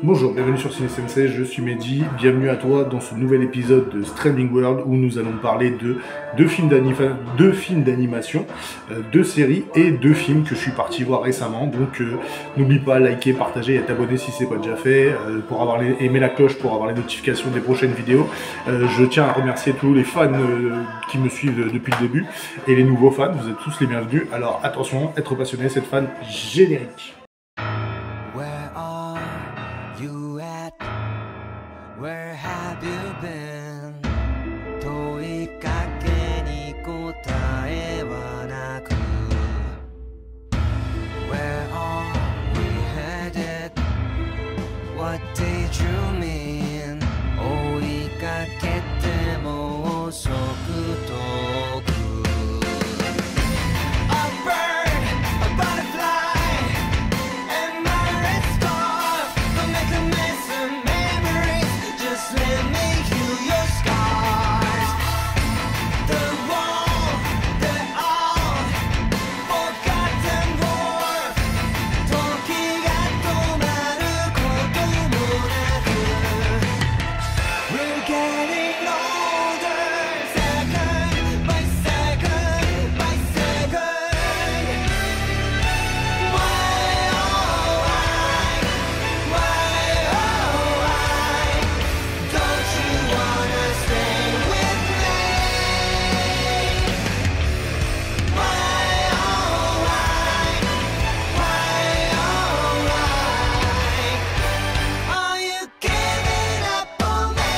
Bonjour, bienvenue sur Ciné Sensei, je suis Mehdi, bienvenue à toi dans ce nouvel épisode de Streaming World où nous allons parler de deux films d'animation, deux séries et deux films que je suis parti voir récemment. Donc n'oublie pas liker, partager et t'abonner si c'est pas déjà fait, pour aimer la cloche pour avoir les notifications des prochaines vidéos. Je tiens à remercier tous les fans qui me suivent depuis le début et les nouveaux fans, vous êtes tous les bienvenus. Alors attention, être passionné, c'est fan générique. Where have you been? 問いかけに答えはなく Where are we headed? What did you mean? 追いかけても遅く遠く A bird, a butterfly, and my red scarf will make a mess of memories. Just let me heal your scars. The wall, the old forgotten war. 時が止まることもなく We're getting older, second by second by second. Why, oh why don't you wanna stay with me? Why, oh why are you giving up on me?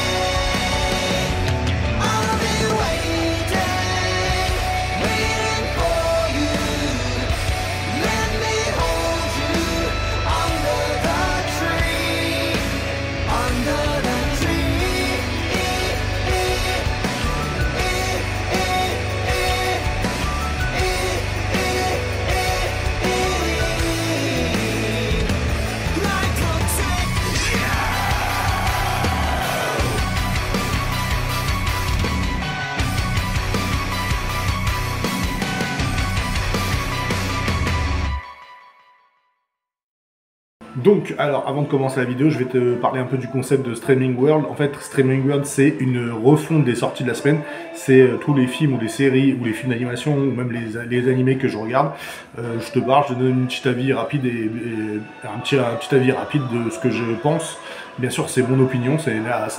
I'll be waiting for you. Let me hold you under the tree, under the tree. Like protect you. Donc, alors, avant de commencer la vidéo, je vais te parler un peu du concept de Streaming World. En fait, Streaming World, c'est une refonte des sorties de la semaine. C'est tous les films ou les séries ou les films d'animation ou même les animés que je regarde. Je te parle, je te donne une petite avis rapide un petit avis rapide de ce que je pense. Bien sûr, c'est mon opinion, ça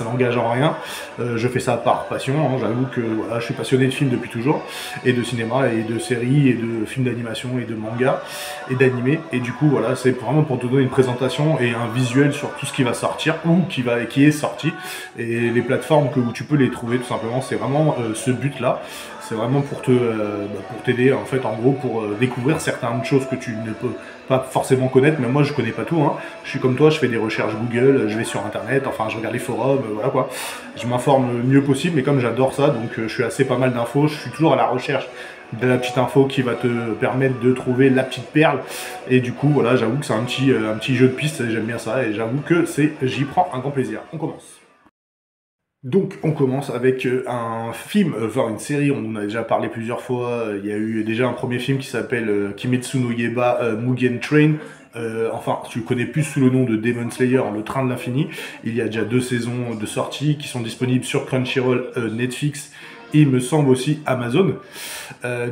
n'engage en rien. Je fais ça par passion, hein. J'avoue que voilà, je suis passionné de films depuis toujours, et de cinéma, et de séries, et de films d'animation, et de manga, et d'animé. Et du coup, voilà, c'est vraiment pour te donner une présentation et un visuel sur tout ce qui va sortir, ou qui est sorti, et les plateformes où tu peux les trouver, tout simplement. C'est vraiment ce but-là. C'est vraiment pour t'aider, en fait, en gros, pour découvrir certaines choses que tu ne peux pas forcément connaître. Mais moi, je connais pas tout, hein. Je suis comme toi, je fais des recherches Google, je vais sur Internet, enfin, je regarde les forums, voilà quoi. Je m'informe le mieux possible, mais comme j'adore ça, donc je suis assez pas mal d'infos. Je suis toujours à la recherche de la petite info qui va te permettre de trouver la petite perle. Et du coup, voilà, j'avoue que c'est un petit jeu de piste, j'aime bien ça, et j'avoue que j'y prends un grand plaisir. On commence. Donc on commence avec un film, enfin une série, on en a déjà parlé plusieurs fois. Il y a eu déjà un premier film qui s'appelle Kimetsu no Yaiba Mugen Train. Enfin, tu le connais plus sous le nom de Demon Slayer, le train de l'infini. Il y a déjà 2 saisons de sortie qui sont disponibles sur Crunchyroll, Netflix et il me semble aussi Amazon.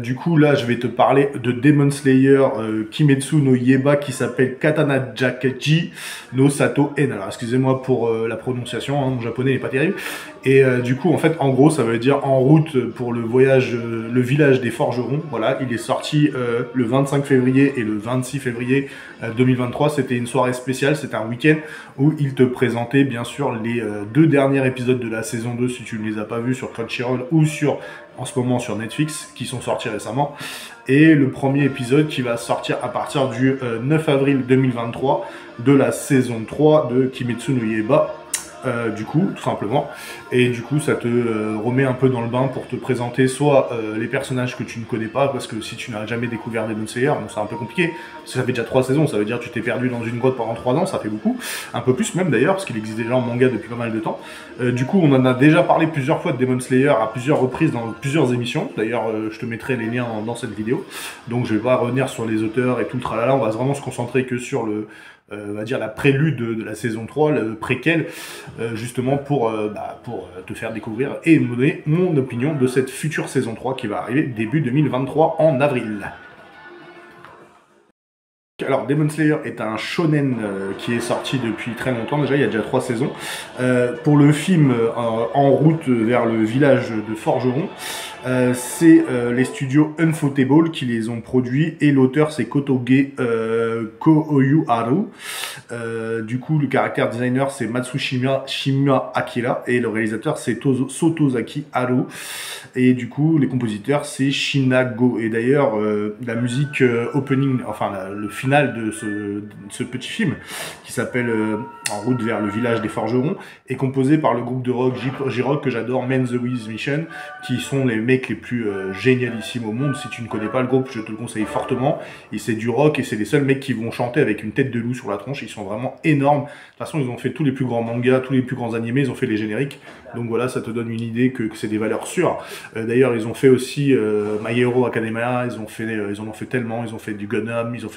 Du coup là je vais te parler de Demon Slayer Kimetsu no Yaiba qui s'appelle Katana Jakechi no Sato En. Alors excusez-moi pour la prononciation, hein, mon japonais n'est pas terrible. Et du coup en fait en gros ça veut dire en route pour le voyage, le village des forgerons. Voilà, il est sorti le 25 février et le 26 février 2023. C'était une soirée spéciale, c'était un week-end où il te présentait bien sûr les 2 derniers épisodes de la saison 2 si tu ne les as pas vus sur Crunchyroll ou en ce moment sur Netflix, qui sont sortis récemment, et le premier épisode qui va sortir à partir du 9 avril 2023 de la saison 3 de Kimetsu no Yaiba, du coup, tout simplement. Et du coup, ça te remet un peu dans le bain pour te présenter soit les personnages que tu ne connais pas, parce que si tu n'as jamais découvert Demon Slayer, bon, c'est un peu compliqué, parce que ça fait déjà 3 saisons, ça veut dire que tu t'es perdu dans une grotte pendant 3 ans, ça fait beaucoup, un peu plus même d'ailleurs, parce qu'il existe déjà en manga depuis pas mal de temps. Du coup, on en a déjà parlé plusieurs fois de Demon Slayer à plusieurs reprises dans plusieurs émissions, d'ailleurs je te mettrai les liens dans cette vidéo, donc je vais pas revenir sur les auteurs et tout le tralala, on va vraiment se concentrer que sur on va dire la prélude de la saison 3, le préquel, justement pour te faire découvrir et me donner mon opinion de cette future saison 3 qui va arriver début 2023 en avril. Alors, Demon Slayer est un shonen qui est sorti depuis très longtemps, déjà il y a déjà 3 saisons. Pour le film En route vers le village de Forgeron, c'est les studios Ufotable qui les ont produits et l'auteur c'est Kotoge Kouyu Haru. Du coup, le character designer c'est Matsushima Akira et le réalisateur c'est Sotozaki Haru. Et du coup, les compositeurs c'est Shinago. Et d'ailleurs, la musique opening, enfin le final de ce petit film qui s'appelle En route vers le village des forgerons est composé par le groupe de rock J-Rock que j'adore, Men the Wiz Mission, qui sont les mecs les plus génialissimes au monde. Si tu ne connais pas le groupe, je te le conseille fortement. Et c'est du rock et c'est les seuls mecs qui vont chanter avec une tête de loup sur la tronche. Ils sont vraiment énormes. De toute façon, ils ont fait tous les plus grands mangas, tous les plus grands animés, ils ont fait les génériques. Donc voilà, ça te donne une idée que c'est des valeurs sûres. D'ailleurs, ils ont fait aussi My Hero Academia, ils en ont fait tellement, ils ont fait du Gundam, ils en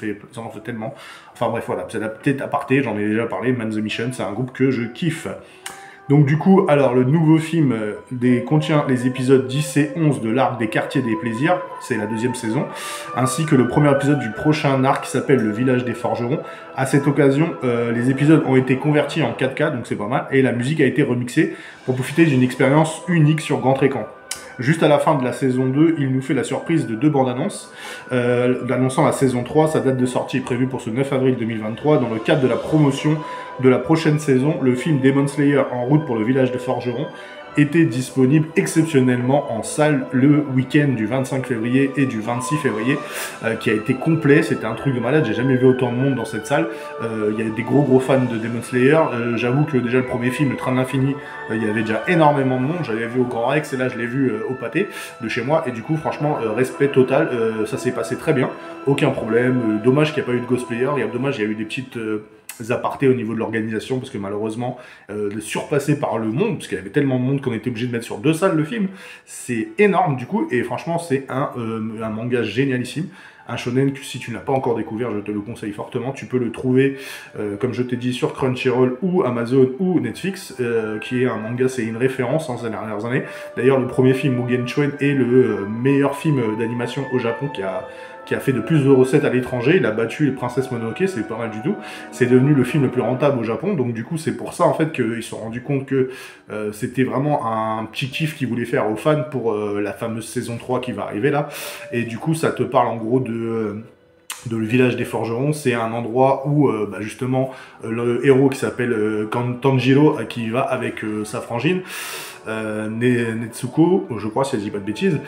ont fait tellement. Enfin bref, voilà, c'est la petite aparté, j'en ai déjà parlé, Man the Mission, c'est un groupe que je kiffe. Donc du coup, alors le nouveau film contient les épisodes 10 et 11 de l'arc des quartiers des plaisirs, c'est la 2e saison, ainsi que le premier épisode du prochain arc qui s'appelle le village des forgerons. À cette occasion, les épisodes ont été convertis en 4K, donc c'est pas mal, et la musique a été remixée pour profiter d'une expérience unique sur grand écran. Juste à la fin de la saison 2, il nous fait la surprise de 2 bandes annonces, annonçant la saison 3. Sa date de sortie est prévue pour ce 9 avril 2023. Dans le cadre de la promotion de la prochaine saison, le film Demon Slayer En route pour le village de Forgeron était disponible exceptionnellement en salle le week-end du 25 février et du 26 février, qui a été complet. C'était un truc de malade, j'ai jamais vu autant de monde dans cette salle. Il y a des gros fans de Demon Slayer. J'avoue que déjà le premier film, Le Train de l'Infini, il y avait déjà énormément de monde. J'avais vu au Grand Rex et là je l'ai vu au pâté de chez moi. Et du coup, franchement, respect total. Ça s'est passé très bien, aucun problème. Dommage qu'il n'y ait pas eu de cosplayer. Dommage, il y a eu des petites apartés au niveau de l'organisation parce que malheureusement surpassé par le monde, parce qu'il y avait tellement de monde qu'on était obligé de mettre sur 2 salles le film. C'est énorme du coup, et franchement c'est un manga génialissime, un shonen que si tu n'as pas encore découvert, je te le conseille fortement. Tu peux le trouver comme je t'ai dit sur Crunchyroll ou Amazon ou Netflix, qui est un manga, c'est une référence ces dernières années. D'ailleurs le premier film Mugen Train est le meilleur film d'animation au Japon qui a fait de plus de recettes à l'étranger. Il a battu les Princesses Mononoke, c'est pas mal du tout. C'est devenu le film le plus rentable au Japon, donc du coup c'est pour ça en fait qu'ils se sont rendus compte que c'était vraiment un petit kiff qu'ils voulaient faire aux fans pour la fameuse saison 3 qui va arriver là. Et du coup ça te parle en gros de le village des forgerons. C'est un endroit où justement le héros qui s'appelle Tanjiro qui va avec sa frangine Netsuko, je crois si je dis pas de bêtises.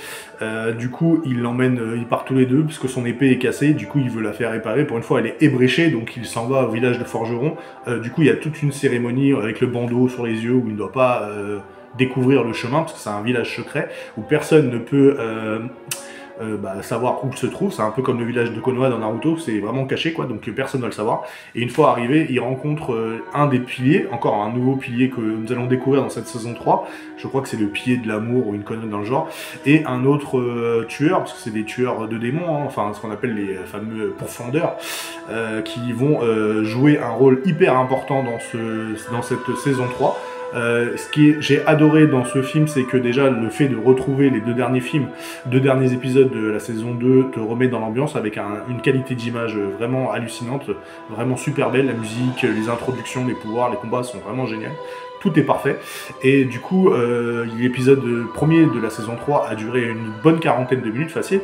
Du coup il l'emmène, ils partent tous les deux puisque son épée est cassée, du coup il veut la faire réparer. Pour une fois elle est ébréchée, donc il s'en va au village de forgerons. Du coup il y a toute une cérémonie avec le bandeau sur les yeux où il ne doit pas découvrir le chemin parce que c'est un village secret où personne ne peut savoir où se trouve. C'est un peu comme le village de Konoha dans Naruto, c'est vraiment caché quoi, donc personne ne va le savoir. Et une fois arrivé, il rencontre un des piliers, encore un nouveau pilier que nous allons découvrir dans cette saison 3, je crois que c'est le pilier de l'amour ou une connerie dans le genre, et un autre tueur, parce que c'est des tueurs de démons, hein, enfin ce qu'on appelle les fameux pourfendeurs, qui vont jouer un rôle hyper important dans cette saison 3. Ce que j'ai adoré dans ce film, c'est que déjà le fait de retrouver les 2 derniers films, 2 derniers épisodes de la saison 2 te remet dans l'ambiance avec une qualité d'image vraiment hallucinante, vraiment super belle. La musique, les introductions, les pouvoirs, les combats sont vraiment géniaux. Tout est parfait. Et du coup, l'épisode premier de la saison 3 a duré une bonne 40aine de minutes facile.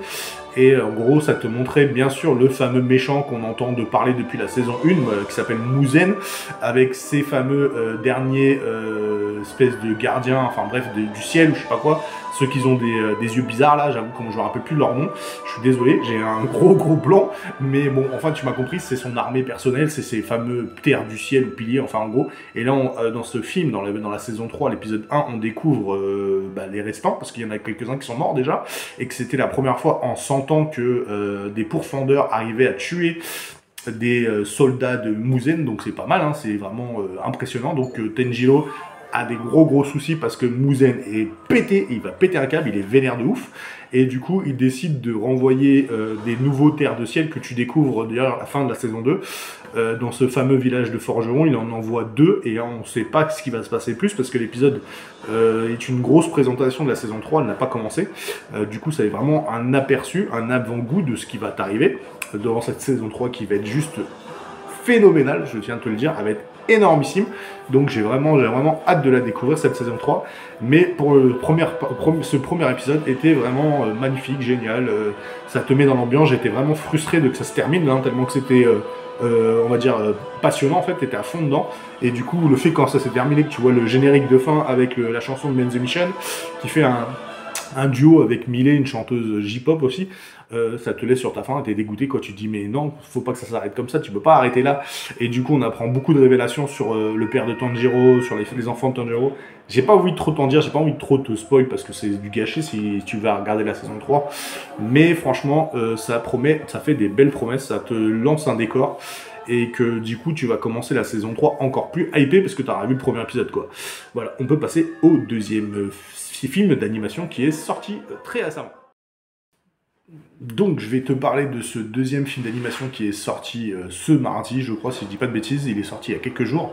Et en gros, ça te montrait bien sûr le fameux méchant qu'on entend de parler depuis la saison 1, qui s'appelle Muzen, avec ses fameux derniers espèces de gardiens, enfin bref, du ciel ou je sais pas quoi, ceux qui ont des yeux bizarres là, j'avoue que je me rappelle plus leur nom, je suis désolé, j'ai un gros blanc, mais bon, enfin tu m'as compris, c'est son armée personnelle, c'est ces fameux terres du ciel ou piliers, enfin en gros. Et là, dans ce film, dans la saison 3, l'épisode 1, on découvre les restants, parce qu'il y en a quelques-uns qui sont morts déjà, et que c'était la première fois en 100 ans que des pourfendeurs arrivaient à tuer des soldats de Muzen, donc c'est pas mal, hein, c'est vraiment impressionnant. Donc Tenjiro a des gros soucis parce que Muzan est pété, il va péter un câble, il est vénère de ouf. Et du coup, il décide de renvoyer des nouveaux terres de ciel que tu découvres d'ailleurs à la fin de la saison 2. Dans ce fameux village de forgerons, il en envoie 2 et on ne sait pas ce qui va se passer plus parce que l'épisode est une grosse présentation de la saison 3, elle n'a pas commencé. Du coup, ça est vraiment un aperçu, un avant-goût de ce qui va t'arriver dans cette saison 3 qui va être juste phénoménale, je tiens à te le dire, elle va être énormissime. Donc j'ai vraiment hâte de la découvrir cette saison 3. Mais pour ce premier épisode était vraiment magnifique, génial. Ça te met dans l'ambiance. J'étais vraiment frustré de que ça se termine, hein, tellement que c'était on va dire passionnant en fait, t'étais à fond dedans. Et du coup le fait quand ça s'est terminé que tu vois le générique de fin avec la chanson de Men the Mission qui fait un duo avec Miley, une chanteuse J-pop aussi, ça te laisse sur ta faim, t'es dégoûté quand tu te dis mais non, faut pas que ça s'arrête comme ça, tu peux pas arrêter là. Et du coup on apprend beaucoup de révélations sur le père de Tanjiro, sur les enfants de Tanjiro. J'ai pas envie de trop t'en dire, j'ai pas envie de trop te spoil parce que c'est du gâché si tu vas regarder la saison 3. Mais franchement ça promet, ça fait des belles promesses, ça te lance un décor. Et que du coup tu vas commencer la saison 3 encore plus hypé parce que tu auras vu le premier épisode quoi. Voilà, on peut passer au deuxième film d'animation qui est sorti très récemment. Donc je vais te parler de ce deuxième film d'animation qui est sorti ce mardi, je crois si je dis pas de bêtises, il est sorti il y a quelques jours,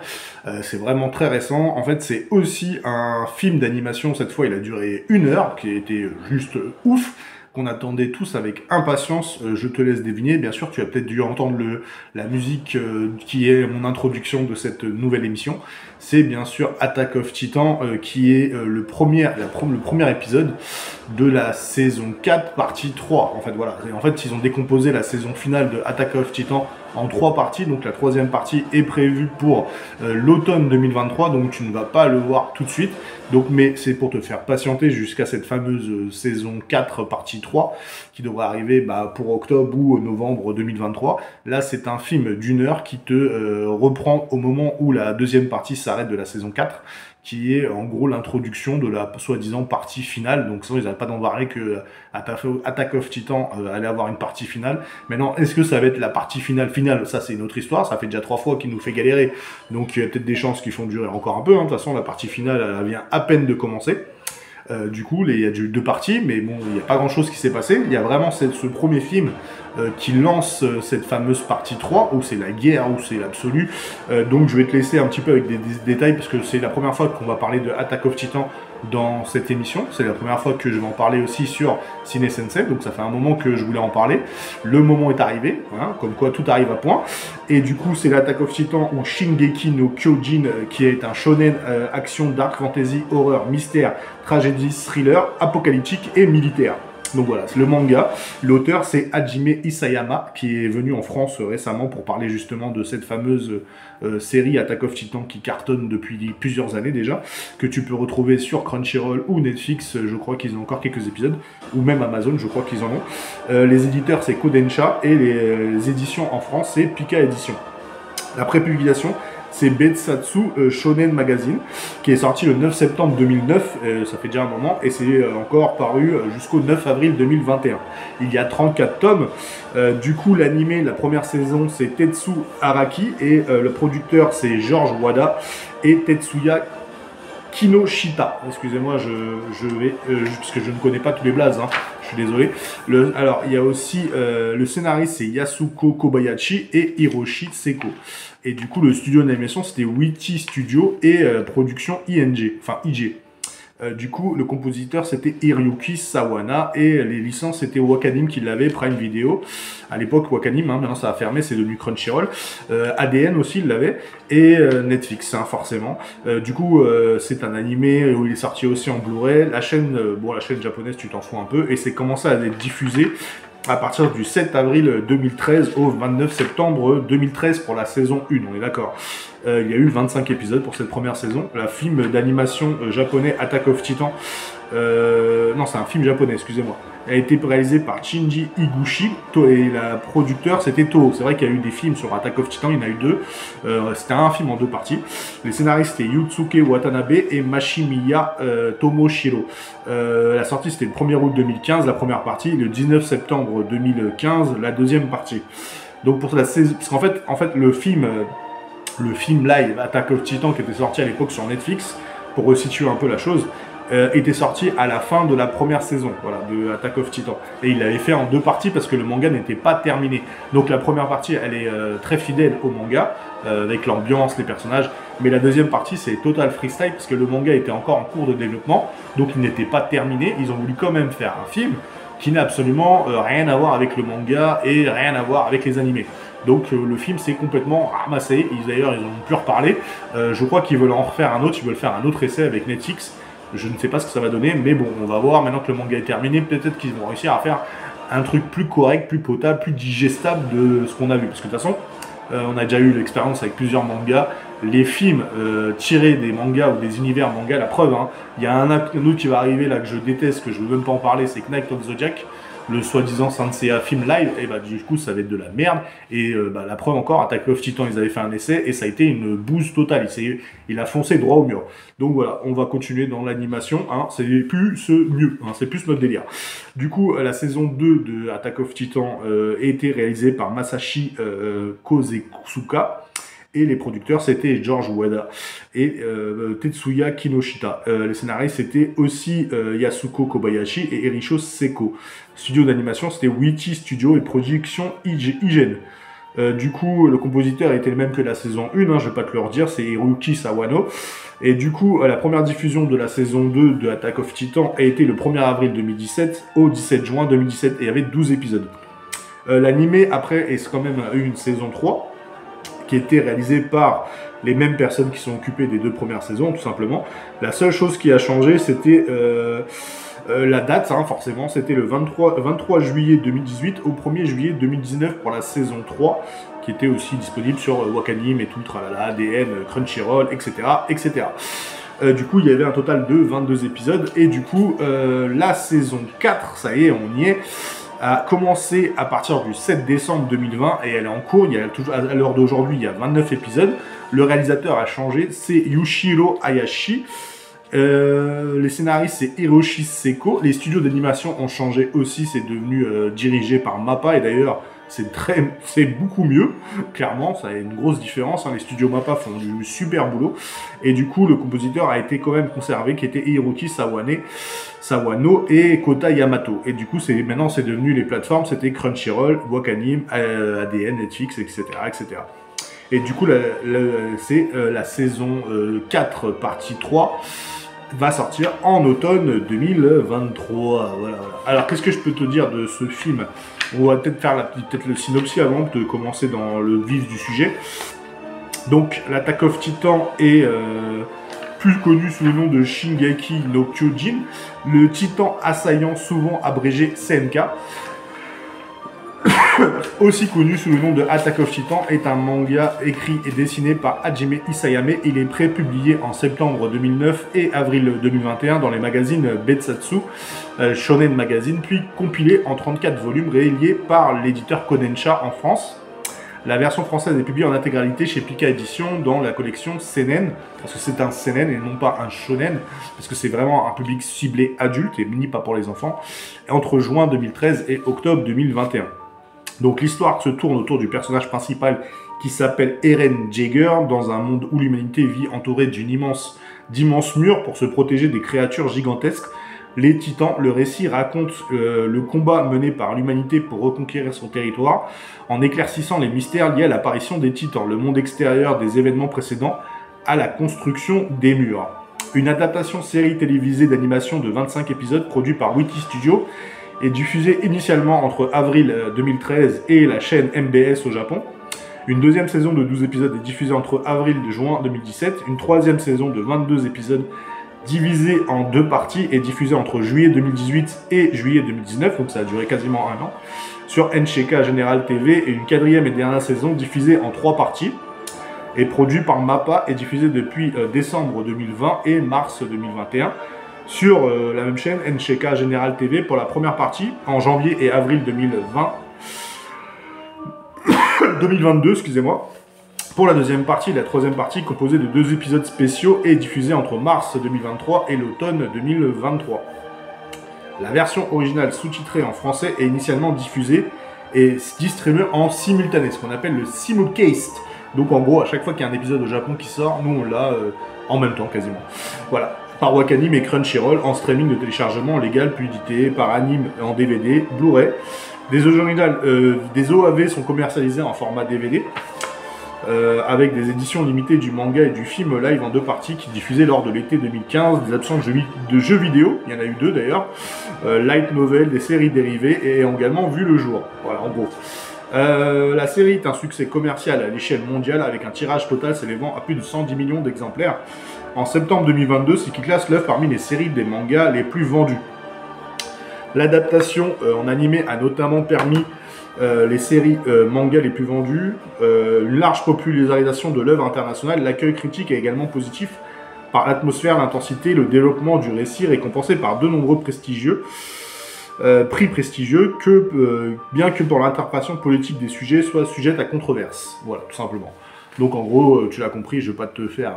c'est vraiment très récent. En fait c'est aussi un film d'animation, cette fois il a duré 1 heure, qui a été juste ouf, qu'on attendait tous avec impatience. Je te laisse deviner, bien sûr tu as peut-être dû entendre la musique qui est mon introduction de cette nouvelle émission. C'est bien sûr Attack of Titan qui est le premier épisode de la saison 4 partie 3. En fait voilà, en fait ils ont décomposé la saison finale de Attack of Titan en 3 parties, donc la 3e partie est prévue pour l'automne 2023, donc tu ne vas pas le voir tout de suite. Donc, mais c'est pour te faire patienter jusqu'à cette fameuse saison 4 partie 3 qui devrait arriver pour octobre ou novembre 2023. Là c'est un film d'1 heure qui te reprend au moment où la 2e partie s'arrête de la saison 4, qui est en gros l'introduction de la soi-disant partie finale. Donc sinon ils n'avaient pas d'en parler que Attack of Titan allait avoir une partie finale. Maintenant, est-ce que ça va être la partie finale? Ça c'est une autre histoire, ça fait déjà 3 fois qu'il nous fait galérer. Donc il y a peut-être des chances qu'ils font durer encore un peu, hein. De toute façon la partie finale elle vient à peine de commencer. Du coup, il y a eu 2 parties, mais bon, il n'y a pas grand-chose qui s'est passé. Il y a vraiment ce premier film qui lance cette fameuse partie 3, où c'est la guerre, où c'est l'absolu. Donc je vais te laisser un petit peu avec des détails, parce que c'est la première fois qu'on va parler de Attack of Titan dans cette émission. C'est la première fois que je vais en parler aussi sur Ciné Sensei, donc ça fait un moment que je voulais en parler. Le moment est arrivé, hein, comme quoi tout arrive à point. Et du coup, c'est l'Attack of Titan ou Shingeki no Kyojin, qui est un shonen action, dark fantasy, horreur, mystère, tragédie, thriller, apocalyptique et militaire. Donc voilà, c'est le manga. L'auteur, c'est Hajime Isayama, qui est venu en France récemment pour parler justement de cette fameuse série Attack of Titan qui cartonne depuis plusieurs années déjà, que tu peux retrouver sur Crunchyroll ou Netflix, je crois qu'ils ont encore quelques épisodes, ou même Amazon, je crois qu'ils en ont. Les éditeurs, c'est Kodansha, et les éditions en France, c'est Pika Édition. La prépublication, c'est Betsatsu Shonen Magazine, qui est sorti le 9 septembre 2009, ça fait déjà un moment, et c'est encore paru jusqu'au 9 avril 2021. Il y a 34 tomes. Du coup, l'animé, la première saison, c'est Tetsu Araki, et le producteur, c'est George Wada, et Tetsuya Kinoshita. Excusez-moi, je vais, parce que je ne connais pas tous les blazes, hein. Je suis désolé. Alors, il y a aussi le scénariste, c'est Yasuko Kobayashi et Hiroshi Seko. Et du coup, le studio d'animation, c'était Witty Studio et production ING, enfin IG. Du coup, le compositeur, c'était Hiroyuki Sawana et les licences, c'était Wakanim qui l'avait, Prime Video. À l'époque, Wakanim, hein, maintenant ça a fermé, c'est devenu Crunchyroll. ADN aussi, il l'avait. Et Netflix, hein, forcément. Du coup, c'est un animé où il est sorti aussi en Blu-ray. La chaîne, la chaîne japonaise, tu t'en fous un peu. Et c'est commencé à être diffusé à partir du 7 avril 2013 au 29 septembre 2013 pour la saison 1, on est d'accord. Il y a eu 25 épisodes pour cette première saison. Le film d'animation japonais Attack of Titan, non c'est un film japonais, excusez-moi, a été réalisé par Shinji Higuchi et la producteur c'était Toho. C'est vrai qu'il y a eu des films sur Attack of Titan, il y en a eu 2. C'était un film en 2 parties. Les scénaristes c'était Yusuke Watanabe et Mashimiya Tomoshiro. La sortie c'était le 1er août 2015, la première partie, le 19 septembre 2015, la deuxième partie. Donc pour la saison, parce qu'en fait le film live Attack of Titan qui était sorti à l'époque sur Netflix, pour resituer un peu la chose, était sorti à la fin de la première saison, voilà, de Attack of Titan. Et il l'avait fait en 2 parties parce que le manga n'était pas terminé. Donc la première partie, elle est très fidèle au manga, avec l'ambiance, les personnages. Mais la deuxième partie, c'est total freestyle parce que le manga était encore en cours de développement, donc il n'était pas terminé. Ils ont voulu quand même faire un film qui n'a absolument rien à voir avec le manga et rien à voir avec les animés. Donc le film s'est complètement ramassé. D'ailleurs, ils en ont plus reparlé. Je crois qu'ils veulent en refaire un autre. Ils veulent faire un autre essai avec Netflix. Je ne sais pas ce que ça va donner, mais bon, on va voir. Maintenant que le manga est terminé, peut-être qu'ils vont réussir à faire un truc plus correct, plus potable, plus digestable de ce qu'on a vu. Parce que de toute façon, on a déjà eu l'expérience avec plusieurs mangas. Les films tirés des mangas ou des univers mangas, la preuve, hein, il y a un autre qui va arriver là que je déteste, que je ne veux même pas en parler, c'est Knight of the Zodiac, le soi-disant Sanseiya film live, et bah du coup ça va être de la merde. Et la preuve encore, Attack of Titan, ils avaient fait un essai et ça a été une bouse totale. Il a foncé droit au mur. Donc voilà, on va continuer dans l'animation, hein, c'est plus mieux, hein, c'est plus notre délire. Du coup, la saison 2 de Attack of Titan a été réalisée par Masashi Kozekusuka. Et les producteurs, c'était George Wada et Tetsuya Kinoshita. Les scénaristes, c'était aussi Yasuko Kobayashi et Erisho Seko. Studio d'animation, c'était Witty Studio et production Igen. Du coup, le compositeur était le même que la saison 1, hein, je vais pas te le redire, c'est Hiroki Sawano. Et du coup, la première diffusion de la saison 2 de Attack of Titan a été le 1er avril 2017 au 17 juin 2017, et il y avait 12 épisodes. L'animé, après, est quand même eu une saison 3, qui était réalisé par les mêmes personnes qui sont occupées des 2 premières saisons, tout simplement. La seule chose qui a changé, c'était la date, hein, forcément, c'était le 23 juillet 2018 au 1er juillet 2019 pour la saison 3, qui était aussi disponible sur Wakanim et tout, tralala, ADN, Crunchyroll, etc. etc. Du coup, il y avait un total de 22 épisodes, et du coup, la saison 4, ça y est, on y est, a commencé à partir du 7 décembre 2020 et elle est en cours. Il y a toujours, à l'heure d'aujourd'hui, il y a 29 épisodes. Le réalisateur a changé, c'est Yushiro Hayashi. Les scénaristes, c'est Hiroshi Seko. Les studios d'animation ont changé aussi, c'est devenu dirigé par MAPPA, et d'ailleurs, c'est beaucoup mieux, clairement, ça a une grosse différence, hein. Les studios MAPPA font du super boulot, et du coup, le compositeur a été quand même conservé, qui était Hiroki Sawano et Kota Yamato. Et du coup, maintenant, c'est devenu les plateformes, c'était Crunchyroll, Wakanim, ADN, Netflix, etc., etc. Et du coup, c'est la saison 4, partie 3, va sortir en automne 2023. Voilà. Alors, qu'est-ce que je peux te dire de ce film? On va peut-être faire le synopsis avant de commencer dans le vif du sujet. Donc, l'Attack of Titan est plus connu sous le nom de Shingeki no Kyojin, le titan assaillant, souvent abrégé CNK. Aussi connu sous le nom de Attack of Titan, est un manga écrit et dessiné par Hajime Isayame. Il est pré-publié en septembre 2009 et avril 2021 dans les magazines Betsatsu, Shonen Magazine, puis compilé en 34 volumes reliés par l'éditeur Kodansha en France. La version française est publiée en intégralité chez Pika Édition dans la collection Seinen, parce que c'est un Seinen et non pas un Shonen, parce que c'est vraiment un public ciblé adulte et pas pour les enfants, entre juin 2013 et octobre 2021. Donc l'histoire se tourne autour du personnage principal qui s'appelle Eren Jaeger, dans un monde où l'humanité vit entourée d'immenses murs pour se protéger des créatures gigantesques, les Titans. Le récit raconte le combat mené par l'humanité pour reconquérir son territoire, en éclaircissant les mystères liés à l'apparition des Titans, le monde extérieur des événements précédents, à la construction des murs. Une adaptation série télévisée d'animation de 25 épisodes produite par Witty Studio est diffusée initialement entre avril 2013 et la chaîne MBS au Japon. Une deuxième saison de 12 épisodes est diffusée entre avril et juin 2017. Une troisième saison de 22 épisodes divisée en 2 parties est diffusée entre juillet 2018 et juillet 2019, donc ça a duré quasiment un an, sur NHK General TV, et une quatrième et dernière saison diffusée en 3 parties, et produite par MAPPA et diffusée depuis décembre 2020 et mars 2021, sur la même chaîne NHK General TV pour la première partie, en janvier et avril 2022, excusez-moi. Pour la deuxième partie, la troisième partie, composée de 2 épisodes spéciaux, est diffusée entre mars 2023 et l'automne 2023. La version originale sous-titrée en français est initialement diffusée et distribuée en simultané, ce qu'on appelle le simulcast. Donc en gros, à chaque fois qu'il y a un épisode au Japon qui sort, nous on l'a en même temps quasiment. Voilà, par Wakanim et Crunchyroll en streaming de téléchargement légal puis édité par Anime en DVD, Blu-ray. Des OAV sont commercialisés en format DVD. Avec des éditions limitées du manga et du film live en 2 parties qui diffusaient lors de l'été 2015, des absences de jeux vidéo, il y en a eu 2 d'ailleurs, light novel, des séries dérivées et également vu le jour. Voilà, en gros. La série est un succès commercial à l'échelle mondiale avec un tirage total s'élevant à plus de 110 millions d'exemplaires. En septembre 2022, ce qui classe l'œuvre parmi les séries des mangas les plus vendues. L'adaptation en animé a notamment permis les séries manga les plus vendues, une large popularisation de l'œuvre internationale, l'accueil critique est également positif par l'atmosphère, l'intensité, le développement du récit récompensé par de nombreux prix prestigieux, bien que pour l'interprétation politique des sujets soit sujette à controverse. Voilà, tout simplement. Donc en gros, tu l'as compris, je vais pas te faire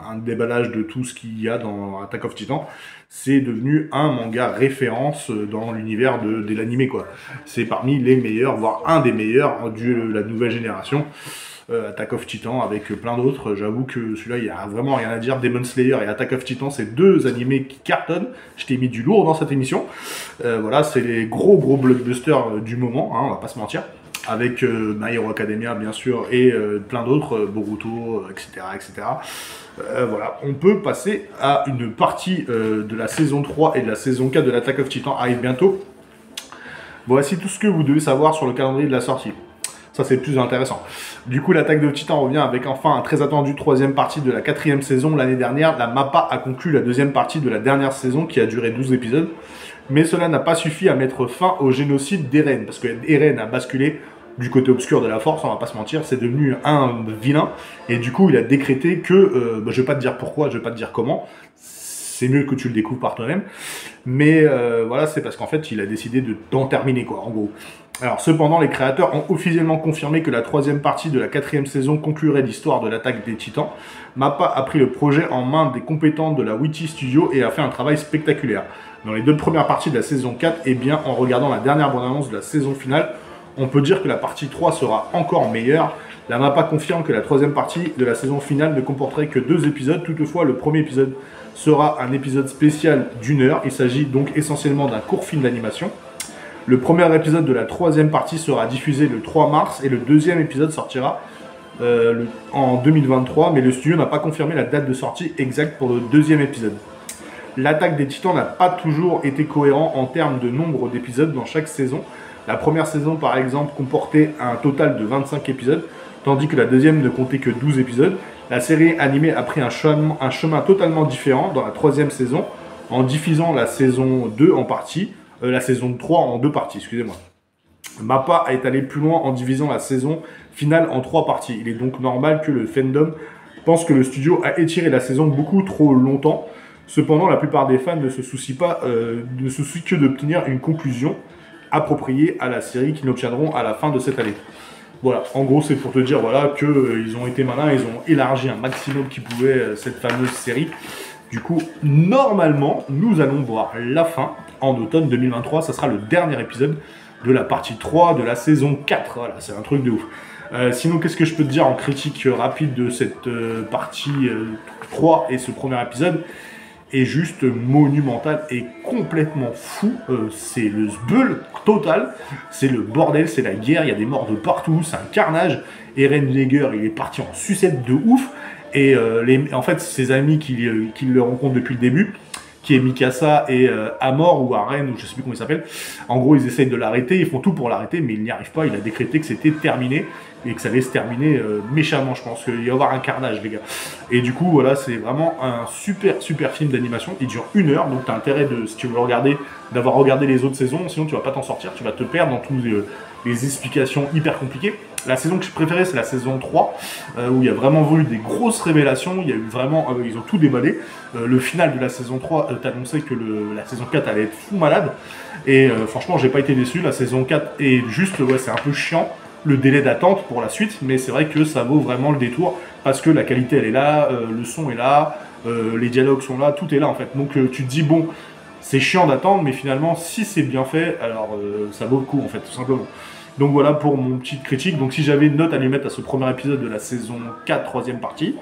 un déballage de tout ce qu'il y a dans Attack of Titan. C'est devenu un manga référence dans l'univers de l'animé, quoi. C'est parmi les meilleurs, voire un des meilleurs de la nouvelle génération. Attack of Titan avec plein d'autres. J'avoue que celui-là, il y a vraiment rien à dire. Demon Slayer et Attack of Titan, c'est 2 animés qui cartonnent. Je t'ai mis du lourd dans cette émission. Voilà, c'est les gros blockbusters du moment, hein, on va pas se mentir. Avec My Hero Academia bien sûr et plein d'autres, Boruto, etc. etc. Voilà, on peut passer à une partie de la saison 3 et de la saison 4 de l'Attack of Titan arrive bientôt. Voici tout ce que vous devez savoir sur le calendrier de la sortie. Ça c'est plus intéressant. Du coup, l'Attaque de Titan revient avec enfin un très attendu 3e partie de la 4e saison. L'année dernière, la MAPPA a conclu la 2e partie de la dernière saison qui a duré 12 épisodes. Mais cela n'a pas suffi à mettre fin au génocide d'Eren, parce que Eren a basculé du côté obscur de la force, on va pas se mentir, c'est devenu un vilain, et du coup il a décrété que, je vais pas te dire pourquoi, je vais pas te dire comment, c'est mieux que tu le découvres par toi-même, mais voilà, c'est parce qu'en fait il a décidé d'en terminer, quoi, en gros. Alors cependant, les créateurs ont officiellement confirmé que la 3e partie de la 4e saison conclurait l'histoire de l'attaque des Titans. MAPPA a pris le projet en main des compétents de la Witty Studio et a fait un travail spectaculaire. Dans les 2 premières parties de la saison 4, et bien en regardant la dernière bande-annonce de la saison finale, on peut dire que la partie 3 sera encore meilleure. La MAPPA confirme que la 3e partie de la saison finale ne comporterait que 2 épisodes. Toutefois, le premier épisode sera un épisode spécial d'1 heure. Il s'agit donc essentiellement d'un court film d'animation. Le premier épisode de la 3e partie sera diffusé le 3 mars et le 2e épisode sortira en 2023. Mais le studio n'a pas confirmé la date de sortie exacte pour le 2e épisode. L'attaque des Titans n'a pas toujours été cohérent en termes de nombre d'épisodes dans chaque saison. La première saison, par exemple, comportait un total de 25 épisodes, tandis que la deuxième ne comptait que 12 épisodes. La série animée a pris un chemin totalement différent dans la 3e saison, en diffusant la saison 2 en partie, la saison 3 en 2 parties, excusez-moi. MAPPA a étalé plus loin en divisant la saison finale en 3 parties. Il est donc normal que le fandom pense que le studio a étiré la saison beaucoup trop longtemps. Cependant, la plupart des fans ne se soucient que d'obtenir une conclusion appropriés à la série qu'ils obtiendront à la fin de cette année. Voilà, en gros c'est pour te dire voilà, qu'ils ont été malins, ils ont élargi un maximum qu'ils pouvaient cette fameuse série. Du coup, normalement, nous allons voir la fin en automne 2023, ça sera le dernier épisode de la partie 3 de la saison 4, voilà, c'est un truc de ouf. Sinon, qu'est-ce que je peux te dire en critique rapide de cette partie 3 et ce premier épisode est juste monumental et complètement fou. C'est le sbeul total, c'est le bordel, c'est la guerre, il y a des morts de partout, c'est un carnage. Eren Yeager, il est parti en sucette de ouf. Et en fait, ses amis qui le rencontrent depuis le début, qui est Mikasa et Amor ou Aren, ou je sais plus comment il s'appelle. En gros, ils essayent de l'arrêter, ils font tout pour l'arrêter, mais ils n'y arrivent pas. Il a décrété que c'était terminé et que ça allait se terminer méchamment, je pense. qu'il va y avoir un carnage, les gars. Et du coup, voilà, c'est vraiment un super film d'animation. Il dure 1 heure, donc tu as intérêt, si tu veux le regarder, d'avoir regardé les autres saisons, sinon tu vas pas t'en sortir, tu vas te perdre dans tous les explications hyper compliquées. La saison que je préférais, c'est la saison 3, où il y a vraiment eu des grosses révélations, il y a eu vraiment, ils ont tout déballé. Le final de la saison 3 t'annonçait que la saison 4 allait être fou malade, et franchement, j'ai pas été déçu. La saison 4 est juste, ouais, c'est un peu chiant, le délai d'attente pour la suite, mais c'est vrai que ça vaut vraiment le détour, parce que la qualité, elle est là, le son est là, les dialogues sont là, tout est là, en fait. Donc tu te dis, bon, c'est chiant d'attendre, mais finalement, si c'est bien fait, alors ça vaut le coup, en fait, tout simplement. Donc voilà pour mon petite critique. Donc si j'avais une note à lui mettre à ce premier épisode de la saison 4, 3e partie,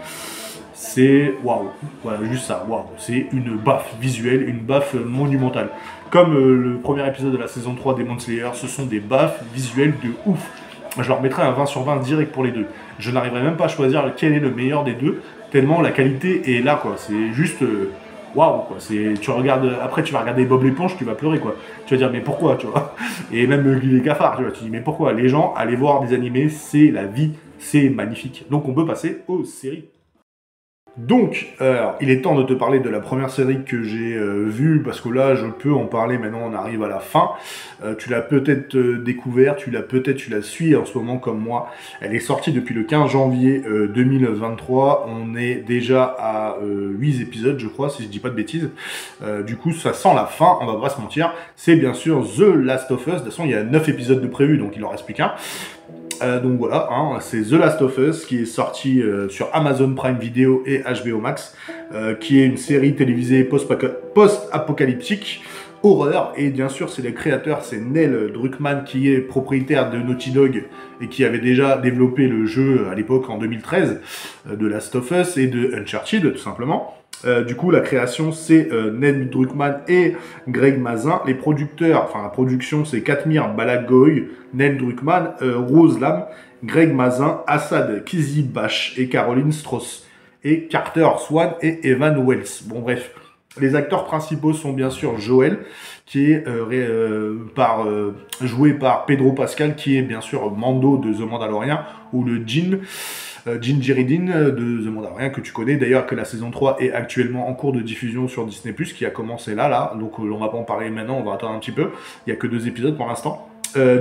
c'est waouh, voilà, juste ça, waouh, c'est une baffe visuelle, une baffe monumentale. Comme le premier épisode de la saison 3 des Demon Slayer, ce sont des baffes visuelles de ouf. Je leur mettrais un 20 sur 20 direct pour les deux. Je n'arriverai même pas à choisir lequel est le meilleur des deux, tellement la qualité est là, quoi. C'est juste waouh, quoi. Tu regardes, après tu vas regarder Bob l'éponge, tu vas pleurer, quoi. Tu vas dire mais pourquoi, tu vois. Et même les cafards, tu vois, tu dis mais pourquoi. Les gens, allez voir des animés, c'est la vie, c'est magnifique. Donc on peut passer aux séries. Donc, il est temps de te parler de la première série que j'ai vue, parce que là, je peux en parler, maintenant on arrive à la fin. Tu l'as peut-être découvert, tu la suis en ce moment comme moi. Elle est sortie depuis le 15 janvier 2023, on est déjà à 8 épisodes, je crois, si je dis pas de bêtises. Du coup, ça sent la fin, on va pas se mentir. C'est bien sûr The Last of Us, de toute façon, il y a 9 épisodes de prévus, donc il en reste plus qu'un. Donc voilà, hein, c'est The Last of Us qui est sorti sur Amazon Prime Video et HBO Max, qui est une série télévisée post-apocalyptique, horreur, et bien sûr c'est les créateurs, c'est Neil Druckmann qui est propriétaire de Naughty Dog et qui avait déjà développé le jeu à l'époque en 2013 de Last of Us et de Uncharted tout simplement. Du coup, la création, c'est Neil Druckmann et Greg Mazin. Les producteurs, enfin la production, c'est Katmir Balagoy, Neil Druckmann, Rose Lam, Greg Mazin, Assad Kizibash et Caroline Strauss. Et Carter Swan et Evan Wells. Bon bref, les acteurs principaux sont bien sûr Joel, qui est joué par Pedro Pascal, qui est bien sûr Mando de The Mandalorian, ou le Djiridine de The Mandalorian, que tu connais d'ailleurs, que la saison 3 est actuellement en cours de diffusion sur Disney+, qui a commencé là, donc on va pas en parler maintenant, on va attendre un petit peu, il y a que 2 épisodes pour l'instant.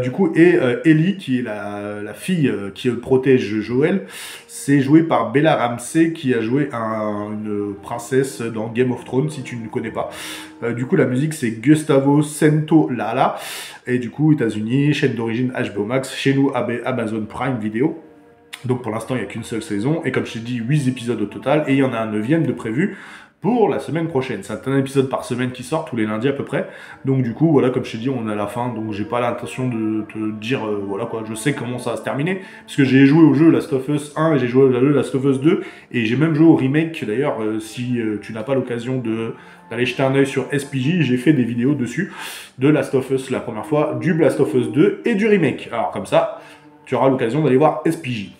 Du coup, et Ellie, qui est la fille qui protège Joël, c'est joué par Bella Ramsey, qui a joué une princesse dans Game of Thrones, si tu ne connais pas. Du coup, la musique, c'est Gustavo Santaolalla, et du coup, États-Unis, chaîne d'origine HBO Max, chez nous, Amazon Prime Video. Donc pour l'instant, il n'y a qu'une seule saison, et comme je t'ai dit, 8 épisodes au total, et il y en a un 9e de prévu pour la semaine prochaine. C'est un épisode par semaine qui sort, tous les lundis à peu près. Donc du coup, voilà, comme je t'ai dit, on est à la fin, donc j'ai pas l'intention de te dire, voilà quoi, je sais comment ça va se terminer, parce que j'ai joué au jeu Last of Us 1, et j'ai joué au jeu Last of Us 2, et j'ai même joué au remake, d'ailleurs, si tu n'as pas l'occasion d'aller jeter un œil sur SPJ, j'ai fait des vidéos dessus, de Last of Us la première fois, du Last of Us 2, et du remake. Alors comme ça, tu auras l'occasion d'aller voir SPJ.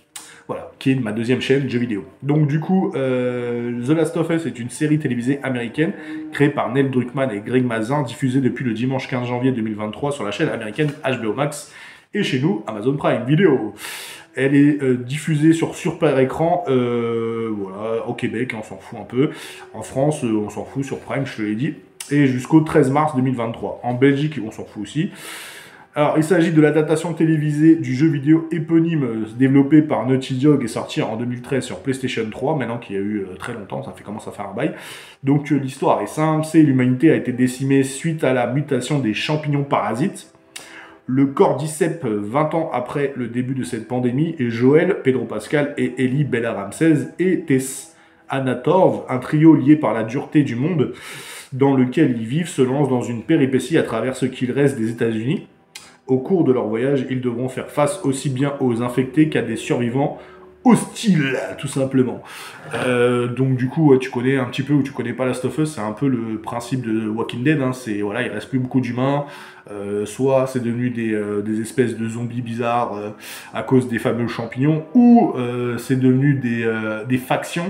Voilà, qui est ma 2e chaîne jeux vidéo. Donc du coup, The Last of Us est une série télévisée américaine créée par Neil Druckmann et Greg Mazin, diffusée depuis le dimanche 15 janvier 2023 sur la chaîne américaine HBO Max et chez nous Amazon Prime Video. Elle est diffusée sur Super Écran, voilà, au Québec, on s'en fout un peu. En France, on s'en fout sur Prime, je te l'ai dit. Et jusqu'au 13 mars 2023. En Belgique, on s'en fout aussi. Alors, il s'agit de l'adaptation télévisée du jeu vidéo éponyme développé par Naughty Dog et sorti en 2013 sur PlayStation 3, maintenant qu'il y a eu très longtemps, ça commence à faire un bail. Donc l'histoire est simple, c'est l'humanité a été décimée suite à la mutation des champignons parasites. Le cordyceps 20 ans après le début de cette pandémie, et Joël, Pedro Pascal et Ellie Bella Ramsey et Tess Anatorv, un trio lié par la dureté du monde dans lequel ils vivent, se lance dans une péripétie à travers ce qu'il reste des États-Unis. Au cours de leur voyage, ils devront faire face aussi bien aux infectés qu'à des survivants hostiles, tout simplement. Donc du coup, tu connais un petit peu ou tu connais pas Last of Us, c'est un peu le principe de Walking Dead, hein, c'est voilà, il reste plus beaucoup d'humains, soit c'est devenu des espèces de zombies bizarres à cause des fameux champignons, ou c'est devenu des factions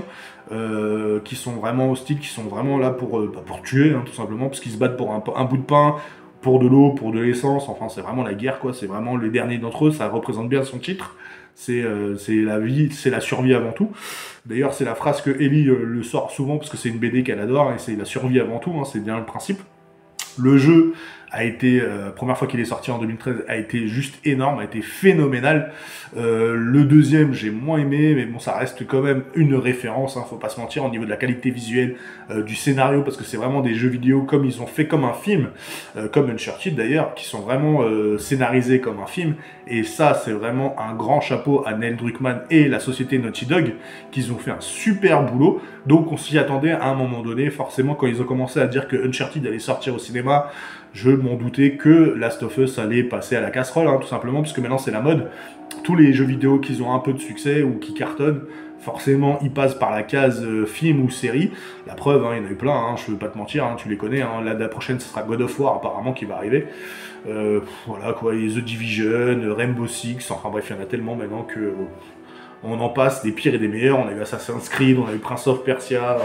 qui sont vraiment hostiles, qui sont vraiment là pour tuer, hein, tout simplement, parce qu'ils se battent pour un bout de pain, pour de l'eau, pour de l'essence, enfin c'est vraiment la guerre quoi, c'est vraiment le dernier d'entre eux, ça représente bien son titre, c'est la vie, c'est la survie avant tout. D'ailleurs c'est la phrase que Ellie le sort souvent, parce que c'est une BD qu'elle adore, et c'est la survie avant tout, hein, c'est bien le principe. Le jeu a été, première fois qu'il est sorti en 2013, a été juste énorme, a été phénoménal. Le deuxième, j'ai moins aimé, mais bon, ça reste quand même une référence, hein, faut pas se mentir, au niveau de la qualité visuelle, du scénario, parce que c'est vraiment des jeux vidéo comme ils ont fait comme un film, comme Uncharted d'ailleurs, qui sont vraiment scénarisés comme un film, et ça, c'est vraiment un grand chapeau à Neil Druckmann et la société Naughty Dog, qu'ils ont fait un super boulot. Donc on s'y attendait à un moment donné, forcément, quand ils ont commencé à dire que Uncharted allait sortir au cinéma, je m'en doutais que Last of Us allait passer à la casserole, hein, tout simplement, parce que maintenant c'est la mode. Tous les jeux vidéo qui ont un peu de succès ou qui cartonnent forcément il passe par la case film ou série. La preuve, hein, il y en a eu plein, hein, je veux pas te mentir, hein, tu les connais, hein, la prochaine ce sera God of War apparemment qui va arriver. Voilà quoi, et The Division, Rainbow Six, enfin bref, il y en a tellement maintenant que on en passe des pires et des meilleurs. On a eu Assassin's Creed, on a eu Prince of Persia,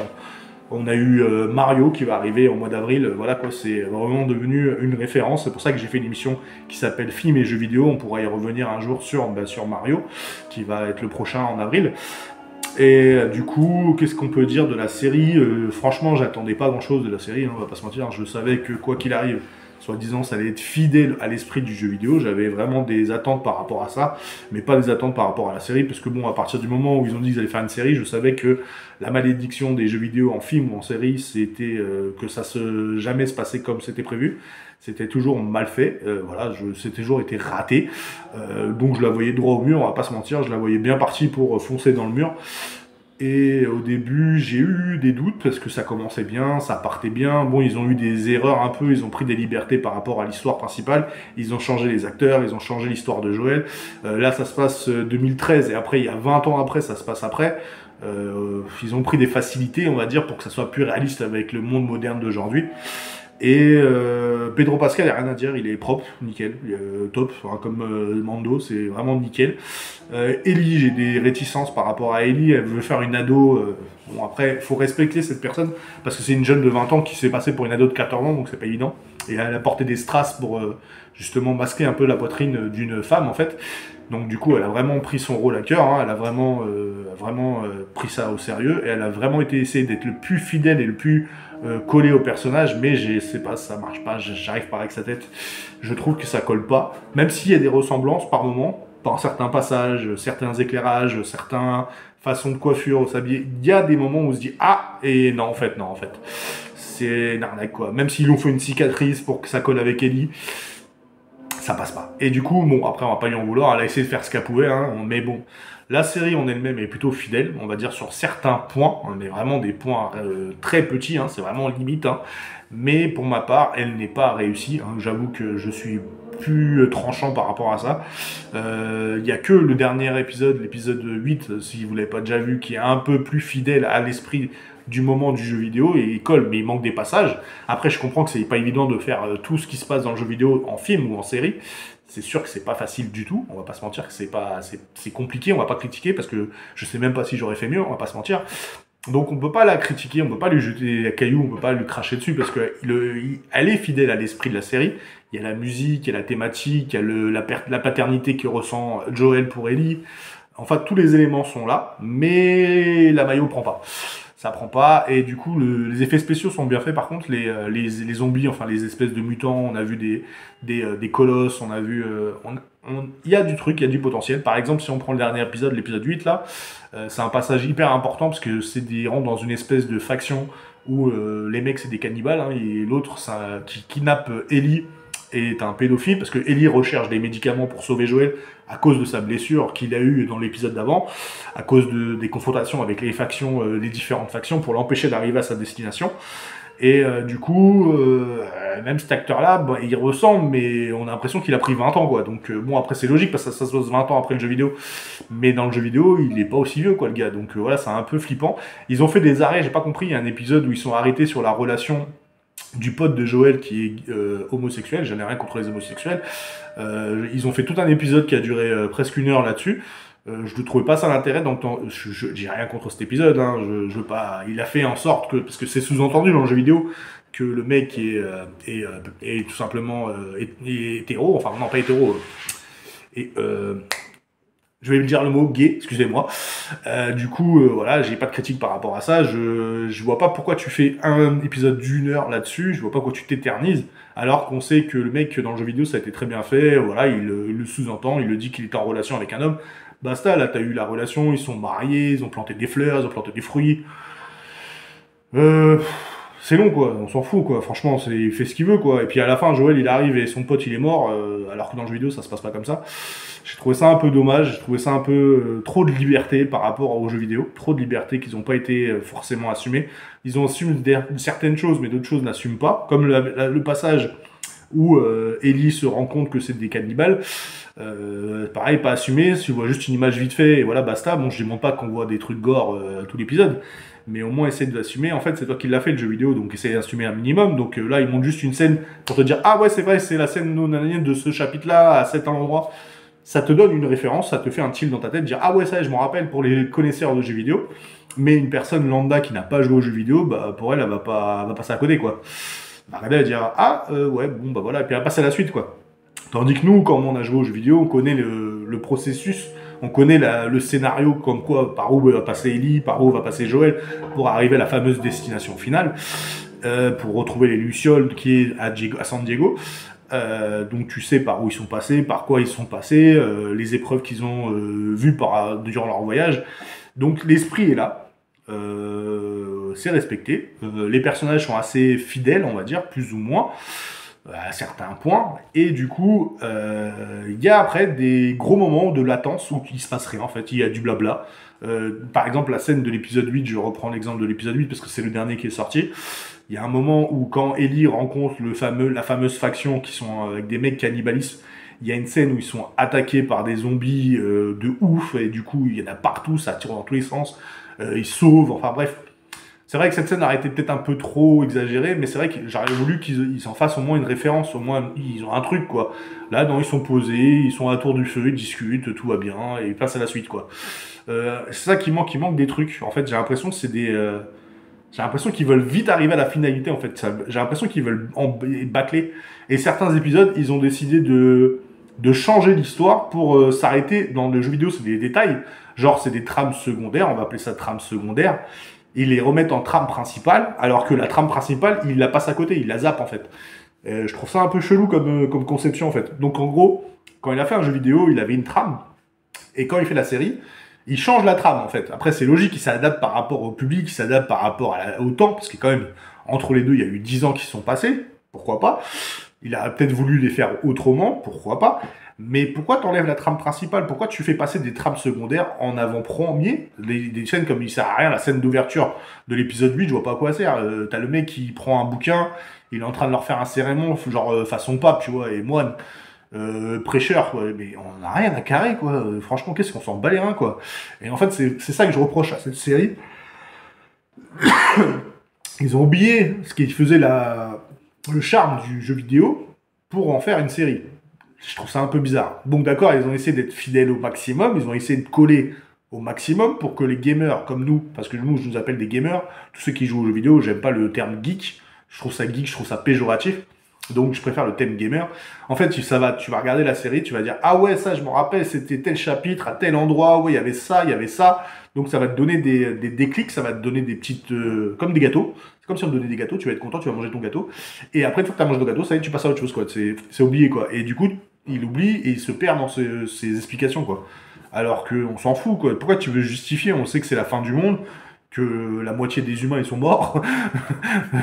on a eu Mario qui va arriver au mois d'avril. Voilà quoi, c'est vraiment devenu une référence. C'est pour ça que j'ai fait une émission qui s'appelle Film et jeux vidéo. On pourra y revenir un jour sur Mario, qui va être le prochain en avril. Et du coup, qu'est-ce qu'on peut dire de la série? Franchement, j'attendais pas grand-chose de la série, hein, on va pas se mentir. Je savais que quoi qu'il arrive, soi-disant, ça allait être fidèle à l'esprit du jeu vidéo. J'avais vraiment des attentes par rapport à ça, mais pas des attentes par rapport à la série, parce que bon, à partir du moment où ils ont dit qu'ils allaient faire une série, je savais que la malédiction des jeux vidéo en film ou en série, c'était que ça jamais se passait comme c'était prévu. C'était toujours mal fait, voilà, c'était toujours été raté. Donc je la voyais droit au mur, on va pas se mentir, je la voyais bien partie pour foncer dans le mur. Et au début, j'ai eu des doutes parce que ça commençait bien, ça partait bien. Bon, ils ont eu des erreurs un peu, ils ont pris des libertés par rapport à l'histoire principale. Ils ont changé les acteurs, ils ont changé l'histoire de Joël. Là, ça se passe 2013 et après, il y a 20 ans après, ça se passe après. Ils ont pris des facilités, on va dire, pour que ça soit plus réaliste avec le monde moderne d'aujourd'hui. Et Pedro Pascal, il n'y a rien à dire, il est propre, nickel, top, enfin, comme Mando, c'est vraiment nickel. Ellie, j'ai des réticences par rapport à Ellie, elle veut faire une ado. Bon, après, il faut respecter cette personne, parce que c'est une jeune de 20 ans qui s'est passée pour une ado de 14 ans, donc c'est pas évident. Et elle a porté des strass pour justement masquer un peu la poitrine d'une femme, en fait. Donc du coup, elle a vraiment pris son rôle à cœur, hein, elle a vraiment, pris ça au sérieux, et elle a vraiment essayé d'être le plus fidèle et le plus collé au personnage, mais je sais pas, ça marche pas, j'arrive pas avec sa tête, je trouve que ça colle pas, même s'il y a des ressemblances par moments, par certains passages, certains éclairages, certaines façons de coiffure au s'habiller, il y a des moments où on se dit « Ah !» et non, en fait, c'est une arnaque, quoi. Même s'ils ont fait une cicatrice pour que ça colle avec Ellie, ça passe pas. Et du coup, bon, après, on va pas lui en vouloir, elle a essayé de faire ce qu'elle pouvait, hein, mais bon, la série en elle-même est plutôt fidèle, on va dire sur certains points, mais vraiment des points très petits, hein, c'est vraiment limite, hein, mais pour ma part, elle n'est pas réussie, hein, j'avoue que je suis plus tranchant par rapport à ça. Il n'y a que le dernier épisode, l'épisode 8, si vous ne l'avez pas déjà vu, qui est un peu plus fidèle à l'esprit du moment du jeu vidéo, et il colle, mais il manque des passages. Après, je comprends que c'est pas évident de faire tout ce qui se passe dans le jeu vidéo en film ou en série. C'est sûr que c'est pas facile du tout, on va pas se mentir que c'est compliqué, on va pas critiquer, parce que je sais même pas si j'aurais fait mieux, on va pas se mentir. Donc on peut pas la critiquer, on peut pas lui jeter la caillou, on peut pas lui cracher dessus, parce que elle est fidèle à l'esprit de la série. Il y a la musique, il y a la thématique, il y a la paternité que ressent Joel pour Ellie. Enfin, tous les éléments sont là, mais la maillot prend pas. Ça prend pas, et du coup les effets spéciaux sont bien faits. Par contre, les zombies, enfin les espèces de mutants, on a vu des colosses, on a vu il y a du truc, il y a du potentiel. Par exemple, si on prend le dernier épisode, l'épisode 8 là, c'est un passage hyper important, parce que ils rentrent dans une espèce de faction où les mecs c'est des cannibales, hein, et l'autre qui kidnappe Ellie est un pédophile, parce que Ellie recherche des médicaments pour sauver Joël à cause de sa blessure qu'il a eue dans l'épisode d'avant, à cause des confrontations avec les factions, les différentes factions, pour l'empêcher d'arriver à sa destination. Et du coup, même cet acteur-là, bah, il ressemble, mais on a l'impression qu'il a pris 20 ans, quoi. Donc bon, après c'est logique, parce que ça se passe 20 ans après le jeu vidéo, mais dans le jeu vidéo, il est pas aussi vieux, quoi, le gars. Donc voilà, c'est un peu flippant. Ils ont fait des arrêts, j'ai pas compris, il y a un épisode où ils sont arrêtés sur la relation du pote de Joël qui est homosexuel. Je n'ai rien contre les homosexuels. Ils ont fait tout un épisode qui a duré presque 1 heure là-dessus. Je ne trouvais pas ça l'intérêt, donc je j'ai rien contre cet épisode, hein, je veux pas. Il a fait en sorte que, parce que c'est sous-entendu dans le jeu vidéo, que le mec est tout simplement hétéro, enfin non pas hétéro, je vais dire le mot gay, excusez-moi. Du coup, voilà, j'ai pas de critique par rapport à ça. Je vois pas pourquoi tu fais un épisode d'1 heure là-dessus. Je vois pas pourquoi tu t'éternises, alors qu'on sait que le mec dans le jeu vidéo ça a été très bien fait. Voilà, il le sous-entend, il le dit qu'il est en relation avec un homme. Basta, là t'as eu la relation, ils sont mariés, ils ont planté des fleurs, ils ont planté des fruits. C'est long, quoi, on s'en fout, quoi, franchement, il fait ce qu'il veut, quoi. Et puis à la fin, Joël il arrive et son pote il est mort, alors que dans le jeu vidéo ça se passe pas comme ça. J'ai trouvé ça un peu dommage, j'ai trouvé ça un peu trop de liberté par rapport aux jeux vidéo, trop de liberté qu'ils n'ont pas été forcément assumées. Ils ont assumé certaines choses, mais d'autres choses n'assument pas, comme le passage où Ellie se rend compte que c'est des cannibales. Pareil, pas assumé, si tu vois juste une image vite fait, et voilà, basta. Bon, je demande pas qu'on voit des trucs gore tout l'épisode, mais au moins essaie de l'assumer. En fait, c'est toi qui l'as fait le jeu vidéo, donc essaie d'assumer un minimum. Donc là, ils montrent juste une scène pour te dire, ah ouais, c'est vrai, c'est la scène de ce chapitre-là, à cet endroit. Ça te donne une référence, ça te fait un tilt dans ta tête, dire, ah ouais, ça, je m'en rappelle pour les connaisseurs de jeux vidéo. Mais une personne lambda qui n'a pas joué aux jeux vidéo, bah, pour elle, elle va passer à côté, quoi. Elle va regarder, elle va dire, ah, ouais, bon, bah voilà, et puis elle va passer à la suite, quoi. Tandis que nous, quand on a joué aux jeux vidéo, on connaît le processus, on connaît le scénario, comme quoi, par où va passer Ellie, par où va passer Joël, pour arriver à la fameuse destination finale, pour retrouver les Lucioles qui est à San Diego. Donc tu sais par où ils sont passés, par quoi ils sont passés, les épreuves qu'ils ont vues durant leur voyage. Donc l'esprit est là, c'est respecté. Les personnages sont assez fidèles, on va dire, plus ou moins, à certains points. Et du coup, il y a après des gros moments de latence où il se passe rien, en fait, il y a du blabla. Par exemple, la scène de l'épisode 8, je reprends l'exemple de l'épisode 8 parce que c'est le dernier qui est sorti. Il y a un moment où quand Ellie rencontre la fameuse faction qui sont avec des mecs cannibalistes, il y a une scène où ils sont attaqués par des zombies de ouf, et du coup il y en a partout, ça tire dans tous les sens, ils sauvent, enfin bref. C'est vrai que cette scène a été peut-être un peu trop exagérée, mais c'est vrai que j'aurais voulu qu'ils en fassent au moins une référence, au moins ils ont un truc, quoi. Là, non, ils sont posés, ils sont à la tour du feu, ils discutent, tout va bien, et ils passent à la suite, quoi. C'est ça qui manque, il manque des trucs. En fait, j'ai l'impression que c'est des... J'ai l'impression qu'ils veulent vite arriver à la finalité, en fait. J'ai l'impression qu'ils veulent bâcler. Et certains épisodes, ils ont décidé de changer l'histoire pour s'arrêter. Dans le jeu vidéo, c'est des détails. Genre, c'est des trames secondaires, on va appeler ça trames secondaires. Ils les remettent en trame principale, alors que la trame principale, ils la passent à côté, ils la zappent, en fait. Je trouve ça un peu chelou comme conception, en fait. Donc, en gros, quand il a fait un jeu vidéo, il avait une trame. Et quand il fait la série, il change la trame, en fait. Après, c'est logique, il s'adapte par rapport au public, il s'adapte par rapport au temps, parce que quand même, entre les deux, il y a eu 10 ans qui se sont passés, pourquoi pas. Il a peut-être voulu les faire autrement, pourquoi pas. Mais pourquoi t'enlèves la trame principale? Pourquoi tu fais passer des trames secondaires en avant-premier? Des scènes comme il sert à rien, la scène d'ouverture de l'épisode 8, je vois pas à quoi ça sert. T'as le mec qui prend un bouquin, il est en train de leur faire un serment, genre façon pape, tu vois, et moine. Prêcheur, quoi. Mais on n'a rien à carrer, quoi. Franchement, qu'est-ce qu'on s'en bat les reins, quoi. Et en fait, c'est ça que je reproche à cette série. Ils ont oublié ce qui faisait le charme du jeu vidéo pour en faire une série. Je trouve ça un peu bizarre. Donc d'accord, ils ont essayé d'être fidèles au maximum, ils ont essayé de coller au maximum pour que les gamers comme nous, parce que nous, je nous appelle des gamers, tous ceux qui jouent aux jeux vidéo, j'aime pas le terme geek, je trouve ça geek, je trouve ça péjoratif. Donc je préfère le thème gamer. En fait, tu vas regarder la série, tu vas dire ah ouais, ça je me rappelle, c'était tel chapitre à tel endroit, ouais, il y avait ça, il y avait ça. Donc ça va te donner des déclics, ça va te donner des petites comme des gâteaux. C'est comme si on te donnait des gâteaux, tu vas être content, tu vas manger ton gâteau. Et après une fois que tu as mangé ton gâteau, ça y est, tu passes à autre chose, quoi. C'est oublié, quoi. Et du coup, il oublie et il se perd dans ses explications, quoi. Alors qu'on s'en fout, quoi. Pourquoi tu veux justifier? On sait que c'est la fin du monde, que la moitié des humains ils sont morts.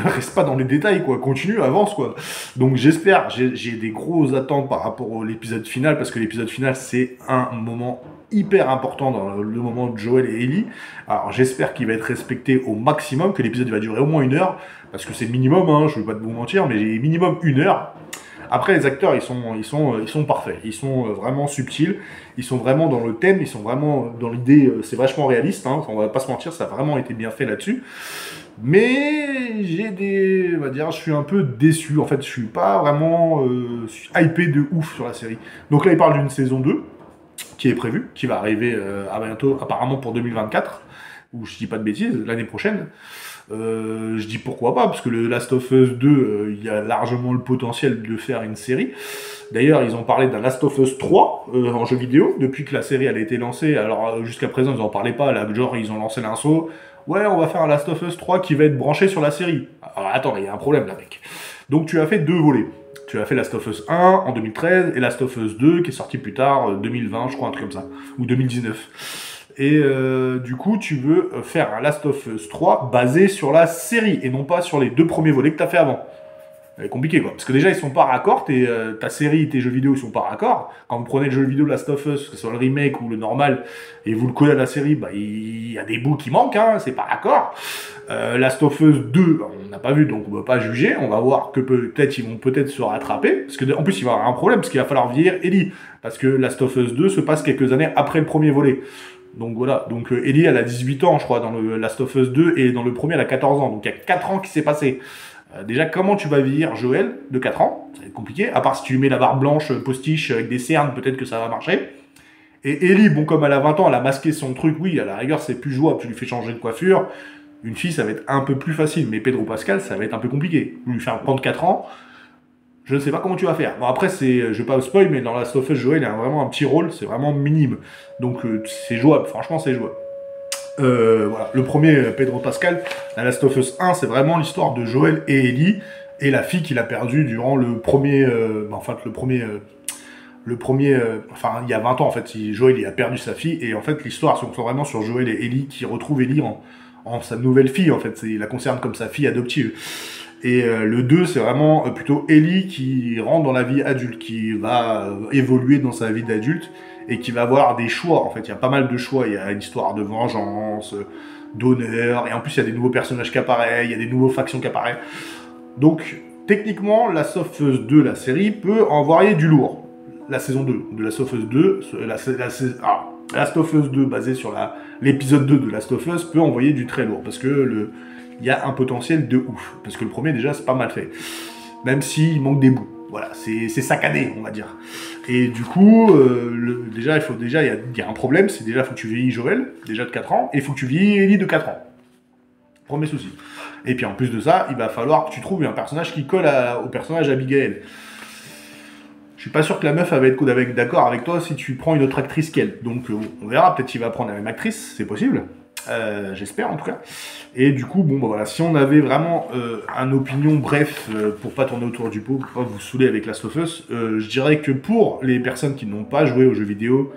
Reste pas dans les détails, quoi. Continue, avance, quoi. Donc j'espère, j'ai des grosses attentes par rapport à l'épisode final, parce que l'épisode final c'est un moment hyper important dans le moment de Joël et Ellie. Alors j'espère qu'il va être respecté au maximum, que l'épisode va durer au moins 1 heure, parce que c'est le minimum, hein, je vais pas vous mentir, mais j'ai minimum 1 heure. Après, les acteurs, ils sont parfaits. Ils sont vraiment subtils. Ils sont vraiment dans le thème. Ils sont vraiment dans l'idée. C'est vachement réaliste. Hein, on va pas se mentir, ça a vraiment été bien fait là-dessus. Mais on va dire, je suis un peu déçu. En fait, je suis pas vraiment hypé de ouf sur la série. Donc là, il parle d'une saison 2 qui est prévue, qui va arriver à bientôt, apparemment pour 2024, ou je dis pas de bêtises, l'année prochaine. Je dis pourquoi pas, parce que le Last of Us 2, il y a largement le potentiel de faire une série. D'ailleurs, ils ont parlé d'un Last of Us 3 en jeu vidéo, depuis que la série elle a été lancée. Alors jusqu'à présent, ils en parlaient pas, là, genre ils ont lancé l'info. Ouais, on va faire un Last of Us 3 qui va être branché sur la série. Alors attends, il y a un problème là, mec. Donc tu as fait 2 volets. Tu as fait Last of Us 1 en 2013 et Last of Us 2 qui est sorti plus tard, 2020, je crois, un truc comme ça, ou 2019. Et du coup, tu veux faire un Last of Us 3 basé sur la série et non pas sur les 2 premiers volets que tu as fait avant. C'est compliqué, quoi. Parce que déjà, ils sont pas raccords, ta série et tes jeux vidéo, ils sont pas raccords. Quand vous prenez le jeu vidéo Last of Us, que ce soit le remake ou le normal, et vous le collez à la série, bah, il y a des bouts qui manquent, hein, c'est pas raccord. Last of Us 2, n'a pas vu, donc on ne peut pas juger. On va voir que peut-être ils vont peut-être se rattraper, parce que en plus il va y avoir un problème, parce qu'il va falloir vieillir Ellie, parce que Last of Us 2 se passe quelques années après le premier volet. Donc voilà, donc Ellie elle a 18 ans je crois dans le Last of Us 2, et dans le premier elle a 14 ans, donc il y a 4 ans qui s'est passé. Déjà, comment tu vas vieillir Joël de 4 ans? Ça va être compliqué, à part si tu lui mets la barbe blanche postiche avec des cernes, peut-être que ça va marcher. Et Ellie, bon, comme elle a 20 ans, elle a masqué son truc, oui, à la rigueur, c'est plus jouable, tu lui fais changer de coiffure. Une fille, ça va être un peu plus facile, mais Pedro Pascal, ça va être un peu compliqué. Lui faire prendre 4 ans, je ne sais pas comment tu vas faire. Bon, après, je vais pas spoil, mais dans Last of Us, Joël, il a vraiment un petit rôle, c'est vraiment minime. Donc, c'est jouable, franchement, c'est jouable. Voilà. Le premier, Pedro Pascal, la Last of Us 1, c'est vraiment l'histoire de Joël et Ellie, et la fille qu'il a perdue durant le premier... enfin, il y a 20 ans, en fait, Joël il a perdu sa fille, et en fait, l'histoire se concentre vraiment sur Joël et Ellie, qui retrouvent Ellie en sa nouvelle fille, en fait. Il la concerne comme sa fille adoptive. Et le 2, c'est vraiment plutôt Ellie qui rentre dans la vie adulte, qui va évoluer dans sa vie d'adulte, et qui va avoir des choix, en fait. Il y a pas mal de choix. Il y a une histoire de vengeance, d'honneur, et en plus, il y a des nouveaux personnages qui apparaissent, il y a des nouveaux factions qui apparaissent. Donc, techniquement, Last of Us 2, la série, peut envoyer du lourd. La saison 2 de Last of Us 2, Last of Us 2 basé sur l'épisode 2 de Last of Us peut envoyer du très lourd, parce que il y a un potentiel de ouf, parce que le premier déjà c'est pas mal fait, même s'il manque des bouts, voilà, c'est saccadé on va dire, et du coup, il y a un problème, c'est déjà faut que tu vieillis Joël, déjà de 4 ans, et il faut que tu vieillis Ellie de 4 ans, premier souci, et puis en plus de ça, il va falloir que tu trouves un personnage qui colle au personnage Abigail. Je suis pas sûr que la meuf va être d'accord avec toi si tu prends une autre actrice qu'elle. Donc on verra, peut-être qu'il va prendre la même actrice, c'est possible. J'espère en tout cas. Et du coup, bon bah voilà, si on avait vraiment un opinion bref, pour pas tourner autour du pot, pour pas vous saouler avec Last of Us, je dirais que pour les personnes qui n'ont pas joué aux jeux vidéo,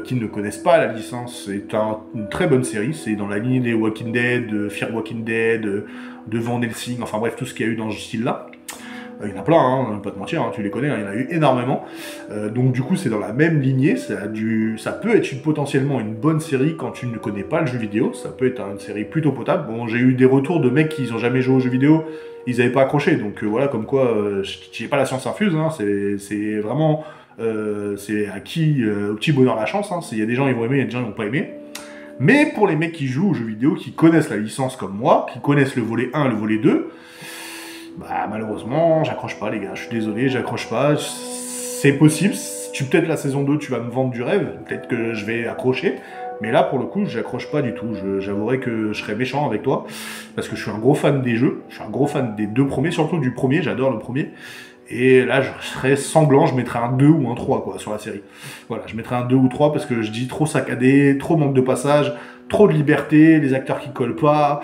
qui ne connaissent pas la licence, c'est une très bonne série. C'est dans la lignée des Walking Dead, Fear Walking Dead, de Van Helsing, enfin bref, tout ce qu'il y a eu dans ce style-là. Il y en a plein, hein, on va pas te mentir, hein, tu les connais, hein, il y en a eu énormément. Donc du coup, c'est dans la même lignée, ça peut être potentiellement une bonne série quand tu ne connais pas le jeu vidéo, ça peut être une série plutôt potable. Bon, j'ai eu des retours de mecs qui n'ont jamais joué aux jeux vidéo, ils n'avaient pas accroché, donc voilà, comme quoi, j'ai pas la science infuse, hein, c'est vraiment, c'est acquis, au petit bonheur la chance, hein, il y a des gens qui vont aimer, il y a des gens qui vont pas aimer. Mais pour les mecs qui jouent aux jeux vidéo, qui connaissent la licence comme moi, qui connaissent le volet 1 et le volet 2, bah malheureusement, j'accroche pas les gars, je suis désolé, j'accroche pas, c'est possible, peut-être la saison 2 tu vas me vendre du rêve, peut-être que je vais accrocher, mais là pour le coup j'accroche pas du tout, j'avouerai que je serais méchant avec toi, parce que je suis un gros fan des jeux, je suis un gros fan des deux premiers, surtout du premier, j'adore le premier, et là je serais sanglant, je mettrais un 2 ou un 3 quoi sur la série. Voilà, je mettrais un 2 ou 3 parce que je dis trop saccadé, trop manque de passage, trop de liberté, les acteurs qui collent pas,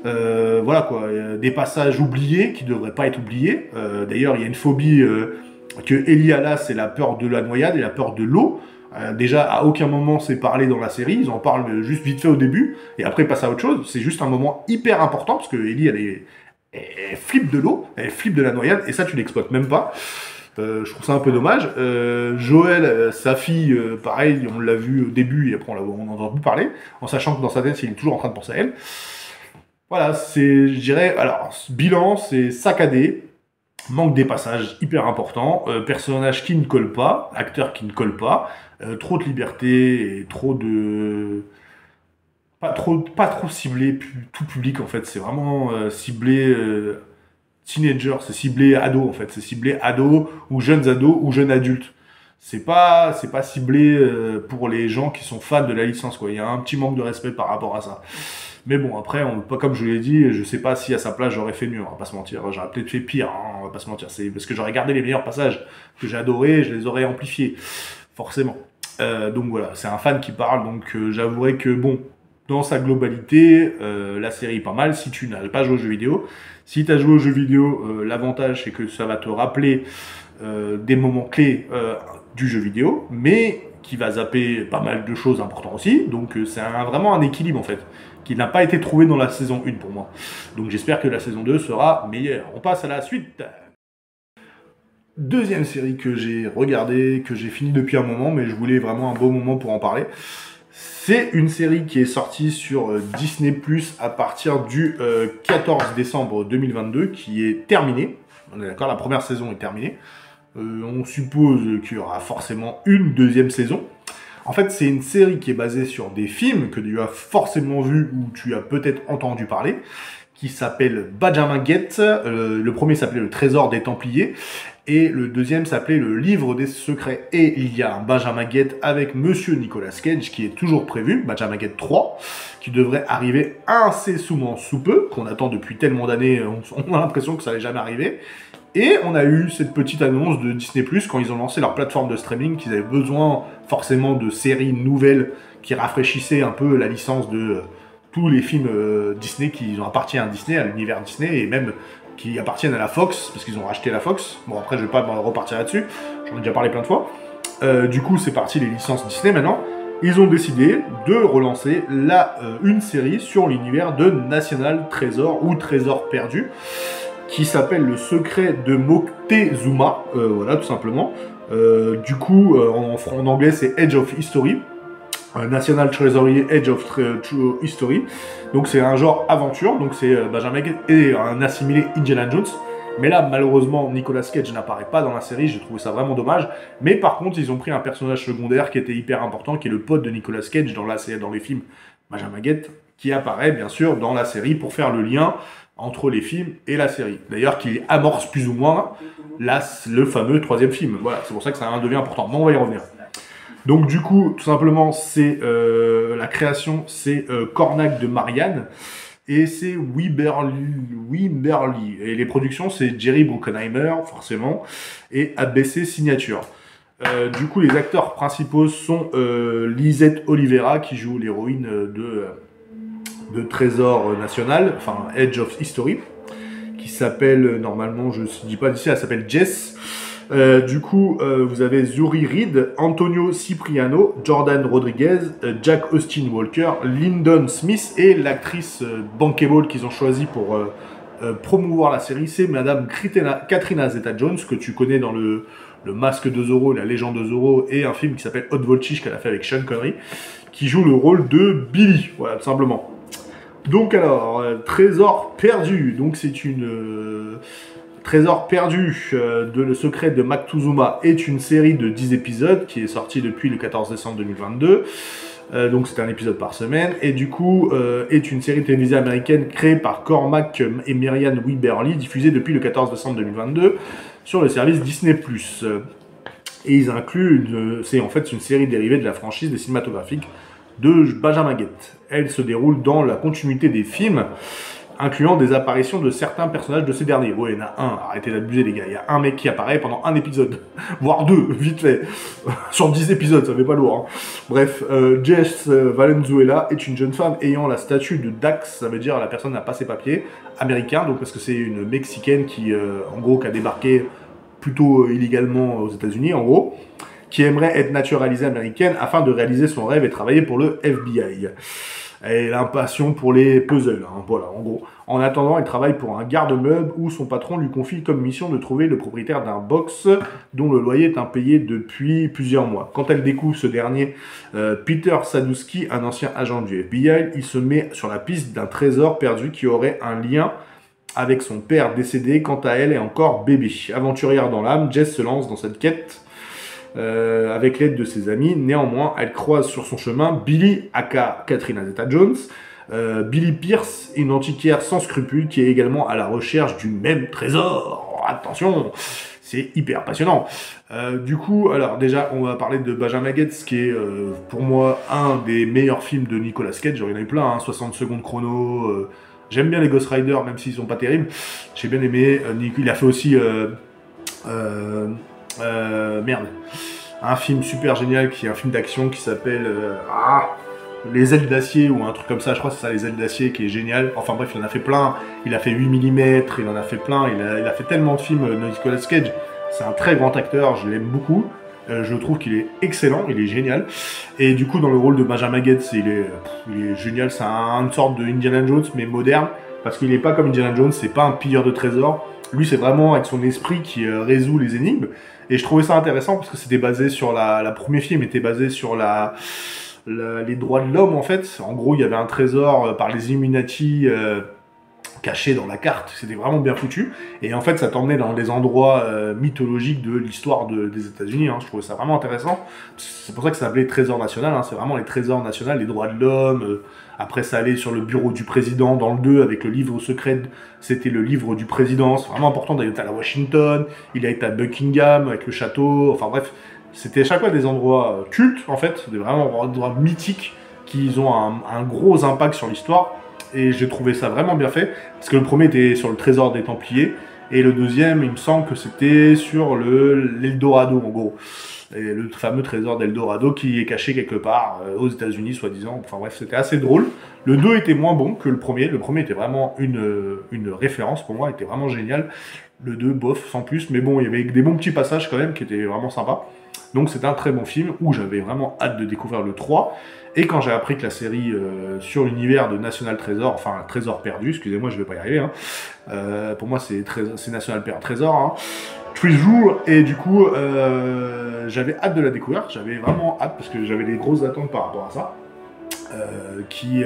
voilà quoi, des passages oubliés qui devraient pas être oubliés. D'ailleurs, il y a une phobie que Ellie a, c'est la peur de la noyade et la peur de l'eau. Déjà, à aucun moment c'est parlé dans la série, ils en parlent juste vite fait au début, et après ils passent à autre chose. C'est juste un moment hyper important, parce que Ellie, elle flippe de l'eau, elle flippe de la noyade, et ça tu l'exploites même pas. Je trouve ça un peu dommage. Joël, sa fille, pareil, on l'a vu au début, et après on n'en entend plus parler, en sachant que dans sa tête, il est toujours en train de penser à elle. Voilà, je dirais, alors, bilan, c'est saccadé, manque des passages hyper importants, personnages qui ne collent pas, acteurs qui ne collent pas, trop de liberté et trop de... Pas trop ciblé tout public en fait, c'est vraiment ciblé teenager, c'est ciblé ado en fait, c'est ciblé ado ou jeunes ados ou jeunes adultes. C'est pas ciblé pour les gens qui sont fans de la licence quoi. Il y a un petit manque de respect par rapport à ça. Mais bon, après, pas comme je l'ai dit, je sais pas si à sa place j'aurais fait mieux, on va pas se mentir. J'aurais peut-être fait pire, hein, on va pas se mentir. C'est parce que j'aurais gardé les meilleurs passages que j'ai adorés, je les aurais amplifiés, forcément. Donc voilà, c'est un fan qui parle, donc j'avouerai que bon, dans sa globalité, la série est pas mal. Si tu n'as pas joué aux jeux vidéo, si tu as joué aux jeux vidéo, l'avantage c'est que ça va te rappeler des moments clés du jeu vidéo, mais qui va zapper pas mal de choses importantes aussi. Donc c'est vraiment un équilibre en fait, qui n'a pas été trouvé dans la saison 1 pour moi. Donc j'espère que la saison 2 sera meilleure. On passe à la suite. Deuxième série que j'ai regardée, que j'ai fini depuis un moment, mais je voulais vraiment un beau moment pour en parler. C'est une série qui est sortie sur Disney+, à partir du 14 décembre 2022, qui est terminée. On est d'accord, la première saison est terminée. On suppose qu'il y aura forcément une deuxième saison. En fait, c'est une série qui est basée sur des films que tu as forcément vus ou tu as peut-être entendu parler, qui s'appelle Benjamin Gate. Le premier s'appelait Le Trésor des Templiers et le deuxième s'appelait Le Livre des Secrets. Et il y a un Benjamin Gate avec Monsieur Nicolas Cage qui est toujours prévu, Benjamin Gate 3, qui devrait arriver incessamment sous peu, qu'on attend depuis tellement d'années, on a l'impression que ça n'allait jamais arriver. Et on a eu cette petite annonce de Disney+, quand ils ont lancé leur plateforme de streaming, qu'ils avaient besoin forcément de séries nouvelles qui rafraîchissaient un peu la licence de tous les films Disney qui ont appartient à Disney, à l'univers Disney, et même qui appartiennent à la Fox, parce qu'ils ont racheté la Fox. Bon, après, je vais pas repartir là-dessus, j'en ai déjà parlé plein de fois. Du coup, c'est parti les licences Disney maintenant. Ils ont décidé de relancer une série sur l'univers de National Treasure, ou Trésor perdu, qui s'appelle Le Secret de Moctezuma, voilà, tout simplement. Du coup, en anglais, c'est Edge of History. National Treasury Edge of True History. Donc c'est un genre aventure, donc c'est Benjamin Gate et un assimilé Indiana Jones. Mais là, malheureusement, Nicolas Cage n'apparaît pas dans la série, j'ai trouvé ça vraiment dommage. Mais par contre, ils ont pris un personnage secondaire qui était hyper important, qui est le pote de Nicolas Cage dans les films Benjamin Gate, qui apparaît bien sûr dans la série pour faire le lien entre les films et la série. D'ailleurs, qui amorce plus ou moins le fameux troisième film. Voilà, c'est pour ça que ça devient important. Mais on va y revenir. Donc du coup, tout simplement, c'est la création, c'est Cornac de Marianne, et c'est Wimberly. Et les productions, c'est Jerry Bruckheimer, forcément, et ABC Signature. Du coup, les acteurs principaux sont Lisette Olivera, qui joue l'héroïne de Trésor National, enfin Edge of History, qui s'appelle, normalement, je ne dis pas d'ici, elle s'appelle Jess. Du coup, vous avez Zuri Reed, Antonio Cipriano, Jordan Rodriguez, Jack Austin Walker, Lyndon Smith et l'actrice bankable qu'ils ont choisi pour promouvoir la série, c'est Madame Katrina Zeta-Jones, que tu connais dans le Masque de Zorro, la légende de Zorro, et un film qui s'appelle Hot Voltage qu'elle a fait avec Sean Connery, qui joue le rôle de Billy, voilà, tout simplement. Donc alors, Trésor perdu, donc c'est une... Trésor perdu de Le Secret de Moctezuma est une série de 10 épisodes qui est sortie depuis le 14 décembre 2022. Donc c'est un épisode par semaine. Et du coup, est une série télévisée américaine créée par Cormac et Marianne Wimberly, diffusée depuis le 14 décembre 2022 sur le service Disney+. Et ils incluent, c'est en fait une série dérivée de la franchise des cinématographiques de Benjamin Gate. Elle se déroule dans la continuité des films, incluant des apparitions de certains personnages de ces derniers. Ouais, il y en a un, arrêtez d'abuser les gars, il y a un mec qui apparaît pendant un épisode, voire deux, vite fait, sur 10 épisodes, ça fait pas lourd. Hein. Bref, Jess Valenzuela est une jeune femme ayant la statue de Dax, ça veut dire la personne n'a pas ses papiers, américain, donc parce que c'est une Mexicaine qui, en gros, qui a débarqué plutôt illégalement aux États-Unis, en gros, qui aimerait être naturalisée américaine afin de réaliser son rêve et travailler pour le FBI. Elle a une passion pour les puzzles, hein, voilà, en gros. En attendant, elle travaille pour un garde-meuble où son patron lui confie comme mission de trouver le propriétaire d'un box dont le loyer est impayé depuis plusieurs mois. Quand elle découvre ce dernier, Peter Sadowski, un ancien agent du FBI, il se met sur la piste d'un trésor perdu qui aurait un lien avec son père décédé. Quant à elle est encore bébé. Aventurière dans l'âme, Jess se lance dans cette quête avec l'aide de ses amis. Néanmoins, elle croise sur son chemin Billy, aka Katrina Zeta-Jones, Billy Pierce, une antiquaire sans scrupules qui est également à la recherche du même trésor. Attention, c'est hyper passionnant. Du coup, alors déjà, on va parler de Benjamin Gate, qui est pour moi un des meilleurs films de Nicolas Cage. Genre, il y en a eu plein, hein, 60 secondes chrono. J'aime bien les Ghost Rider, même s'ils sont pas terribles. J'ai bien aimé. Il a fait aussi... merde. Un film super génial qui est un film d'action qui s'appelle Les ailes d'acier ou un truc comme ça, je crois que c'est ça, Les ailes d'acier, qui est génial. Enfin bref, il en a fait plein. Il a fait 8 mm, il en a fait plein. Il a fait tellement de films, Nicolas Cage. C'est un très grand acteur, je l'aime beaucoup. Je trouve qu'il est excellent, il est génial. Et du coup, dans le rôle de Benjamin Gate, il est génial. C'est une sorte de Indiana Jones, mais moderne. Parce qu'il n'est pas comme Indiana Jones, c'est pas un pilleur de trésors. Lui, c'est vraiment avec son esprit qui résout les énigmes. Et je trouvais ça intéressant parce que c'était basé sur le premier film était basé sur les droits de l'homme en fait. En gros, il y avait un trésor par les Illuminati caché dans la carte, c'était vraiment bien foutu. Et en fait, ça t'emmenait dans des endroits mythologiques de l'histoire des États-Unis. Hein. Je trouvais ça vraiment intéressant. C'est pour ça que ça s'appelait Trésor National. Hein. C'est vraiment les trésors nationaux, les droits de l'homme. Après, ça allait sur le bureau du président dans le 2 avec le livre secret. C'était le livre du président. C'est vraiment important d'aller à Washington. Il a été à Buckingham avec le château. Enfin bref, c'était à chaque fois des endroits cultes en fait, des vraiment endroits mythiques qui ont un gros impact sur l'histoire. Et j'ai trouvé ça vraiment bien fait, parce que le premier était sur le trésor des Templiers, et le deuxième, il me semble que c'était sur l'Eldorado, en gros. Et le fameux trésor d'Eldorado qui est caché quelque part aux États-Unis, soi-disant. Enfin bref, c'était assez drôle. Le 2 était moins bon que le premier. Le premier était vraiment une référence pour moi, était vraiment génial. Le 2, bof, sans plus. Mais bon, il y avait des bons petits passages quand même qui étaient vraiment sympas. Donc c'était un très bon film où j'avais vraiment hâte de découvrir le 3. Et quand j'ai appris que la série sur l'univers de National Treasure, enfin Trésor perdu, excusez-moi, je vais pas y arriver, hein. Pour moi c'est National Trésor, hein. Treasure, et du coup j'avais hâte de la découvrir, j'avais vraiment hâte parce que j'avais des grosses attentes par rapport à ça. Qui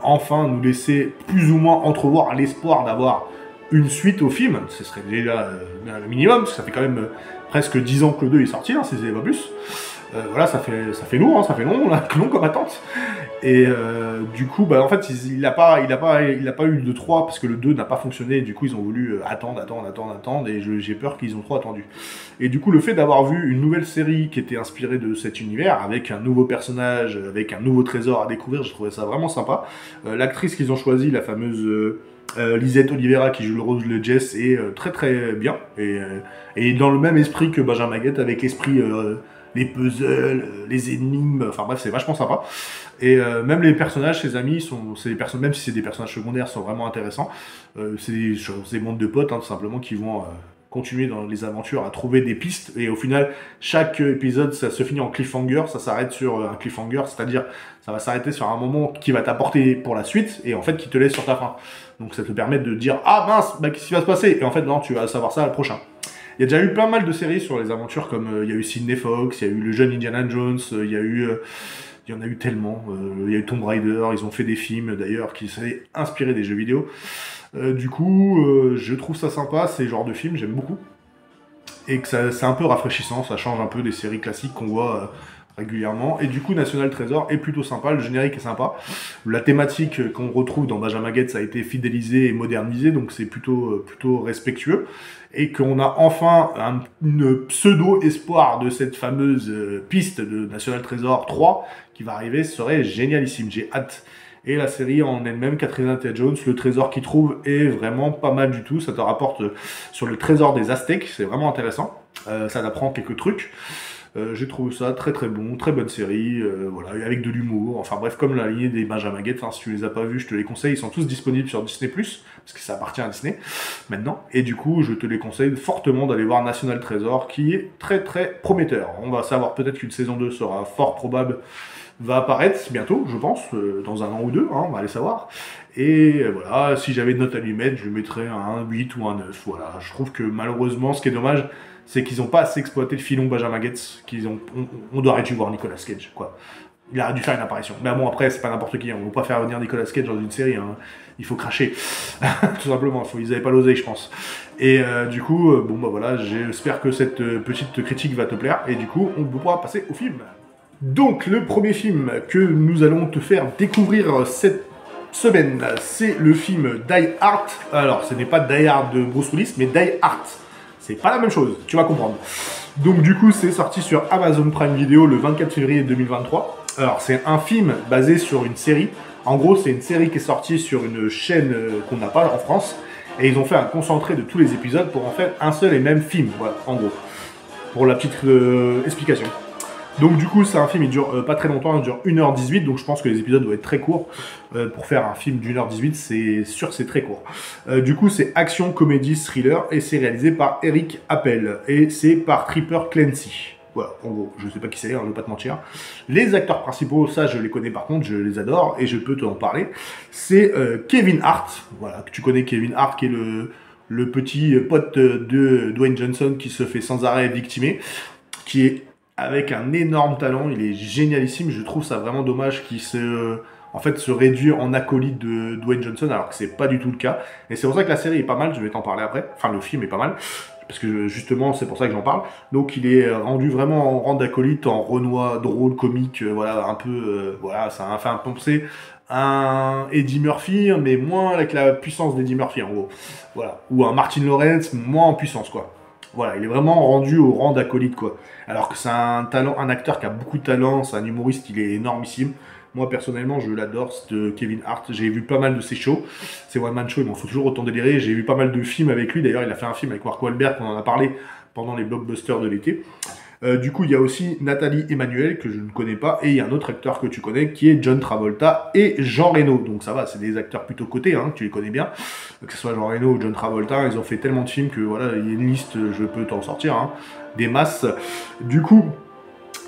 enfin nous laissait plus ou moins entrevoir l'espoir d'avoir une suite au film. Ce serait déjà le minimum, parce que ça fait quand même presque 10 ans que le 2 est sorti, hein, si c'est pas plus. Voilà, ça fait lourd, hein, ça fait long, là, long comme attente. Et du coup, bah, en fait, il a pas eu de 3 parce que le 2 n'a pas fonctionné. Et du coup, ils ont voulu attendre. Et j'ai peur qu'ils ont trop attendu. Et du coup, le fait d'avoir vu une nouvelle série qui était inspirée de cet univers, avec un nouveau personnage, avec un nouveau trésor à découvrir, j'ai trouvé ça vraiment sympa. L'actrice qu'ils ont choisie, la fameuse Lisette Oliveira qui joue le rôle de Jess, est très très bien. Et dans le même esprit que Benjamin Maguette, avec l'esprit... les puzzles, les énigmes, enfin bref, c'est vachement sympa. Et même les personnages, ses amis, même si c'est des personnages secondaires, sont vraiment intéressants. C'est des mondes de potes, hein, tout simplement, qui vont continuer dans les aventures à trouver des pistes. Et au final, chaque épisode, ça se finit en cliffhanger, ça s'arrête sur un cliffhanger, c'est-à-dire ça va s'arrêter sur un moment qui va t'apporter pour la suite, et en fait qui te laisse sur ta fin. Donc ça te permet de dire « Ah mince, bah, qu'est-ce qui va se passer ?» Et en fait, non, tu vas savoir ça le prochain. Il y a déjà eu pas mal de séries sur les aventures, comme il y a eu Sidney Fox, il y a eu le jeune Indiana Jones, il y en a eu tellement. Il y a eu Tomb Raider, ils ont fait des films d'ailleurs qui s'est inspirés des jeux vidéo. Du coup, je trouve ça sympa, ces genres de films, j'aime beaucoup. Et que c'est un peu rafraîchissant, ça change un peu des séries classiques qu'on voit régulièrement. Et du coup, National Treasure est plutôt sympa, le générique est sympa. La thématique qu'on retrouve dans Benjamin Gates a été fidélisée et modernisée, donc c'est plutôt respectueux. Et qu'on a enfin une pseudo-espoir de cette fameuse piste de National Treasure 3 qui va arriver, ce serait génialissime, j'ai hâte. Et la série en elle-même, Catherine Zeta-Jones, le trésor qu'il trouve est vraiment pas mal du tout, ça te rapporte sur le trésor des Aztèques, c'est vraiment intéressant, ça t'apprend quelques trucs. J'ai trouvé ça très très bon, très bonne série, voilà, avec de l'humour, enfin bref, comme la lignée des Benjamin Gates, hein, si tu les as pas vus, je te les conseille, ils sont tous disponibles sur Disney+, parce que ça appartient à Disney, maintenant, et du coup, je te les conseille fortement d'aller voir National Treasure, qui est très très prometteur. On va savoir peut-être qu'une saison 2 sera fort probable, va apparaître bientôt, je pense, dans un an ou deux, hein, on va aller savoir. Et voilà, si j'avais une note à lui mettre, je lui mettrais un 8 ou un 9, voilà. Je trouve que malheureusement, ce qui est dommage, c'est qu'ils n'ont pas assez exploité le filon Benjamin Gates, on aurait dû voir Nicolas Cage, quoi. Il aurait dû faire une apparition. Mais bon, après, c'est pas n'importe qui, on ne va pas faire venir Nicolas Cage dans une série, hein. Il faut cracher, tout simplement, ils n'avaient pas l'oseille, je pense. Et du coup, bon bah voilà, j'espère que cette petite critique va te plaire, et du coup, on pourra passer au film. Donc, le premier film que nous allons te faire découvrir cette semaine, c'est le film Die Hard. Alors, ce n'est pas Die Hard de Bruce Willis, mais Die Hard. C'est pas la même chose, tu vas comprendre. Donc, du coup, c'est sorti sur Amazon Prime Video le 24 février 2023. Alors, c'est un film basé sur une série. En gros, c'est une série qui est sortie sur une chaîne qu'on n'a pas en France. Et ils ont fait un concentré de tous les épisodes pour en faire un seul et même film. Voilà, en gros. Pour la petite explication. Donc du coup, c'est un film, il dure pas très longtemps, il dure 1h18, donc je pense que les épisodes doivent être très courts. Pour faire un film d'1h18, c'est sûr que c'est très court. Du coup, c'est action, comédie, thriller, et c'est réalisé par Eric Appel, et c'est par Tripper Clancy. Voilà, en gros, je sais pas qui c'est, hein, je vais pas te mentir. Les acteurs principaux, ça je les connais par contre, je les adore, et je peux t'en parler. C'est Kevin Hart, voilà, que tu connais Kevin Hart, qui est le petit pote de Dwayne Johnson, qui se fait sans arrêt victimer, qui est avec un énorme talent, il est génialissime, je trouve ça vraiment dommage qu'il en fait, se réduire en acolyte de Dwayne Johnson, alors que c'est pas du tout le cas. Et c'est pour ça que la série est pas mal, je vais t'en parler après, enfin le film est pas mal, parce que justement c'est pour ça que j'en parle. Donc il est rendu vraiment en rang d'acolyte, en Renoir, drôle, comique, voilà, un peu, voilà, ça a fait un penser un Eddie Murphy, mais moins avec la puissance d'Eddie Murphy en gros. Voilà. Ou un Martin Lawrence, moins en puissance quoi. Voilà, il est vraiment rendu au rang d'acolyte quoi. Alors que c'est un talent, un acteur qui a beaucoup de talent, c'est un humoriste, il est énormissime. Moi personnellement, je l'adore, c'est Kevin Hart. J'ai vu pas mal de ses shows, ses one man shows, il m'en faut toujours autant délirer. J'ai vu pas mal de films avec lui. D'ailleurs, il a fait un film avec Mark Wahlberg, on en a parlé pendant les blockbusters de l'été. Du coup, il y a aussi Nathalie Emmanuel, que je ne connais pas, et il y a un autre acteur que tu connais, qui est John Travolta et Jean Reno. Donc ça va, c'est des acteurs plutôt cotés, hein, tu les connais bien. Que ce soit Jean Reno ou John Travolta, ils ont fait tellement de films que voilà, il y a une liste, je peux t'en sortir, hein, des masses. Du coup,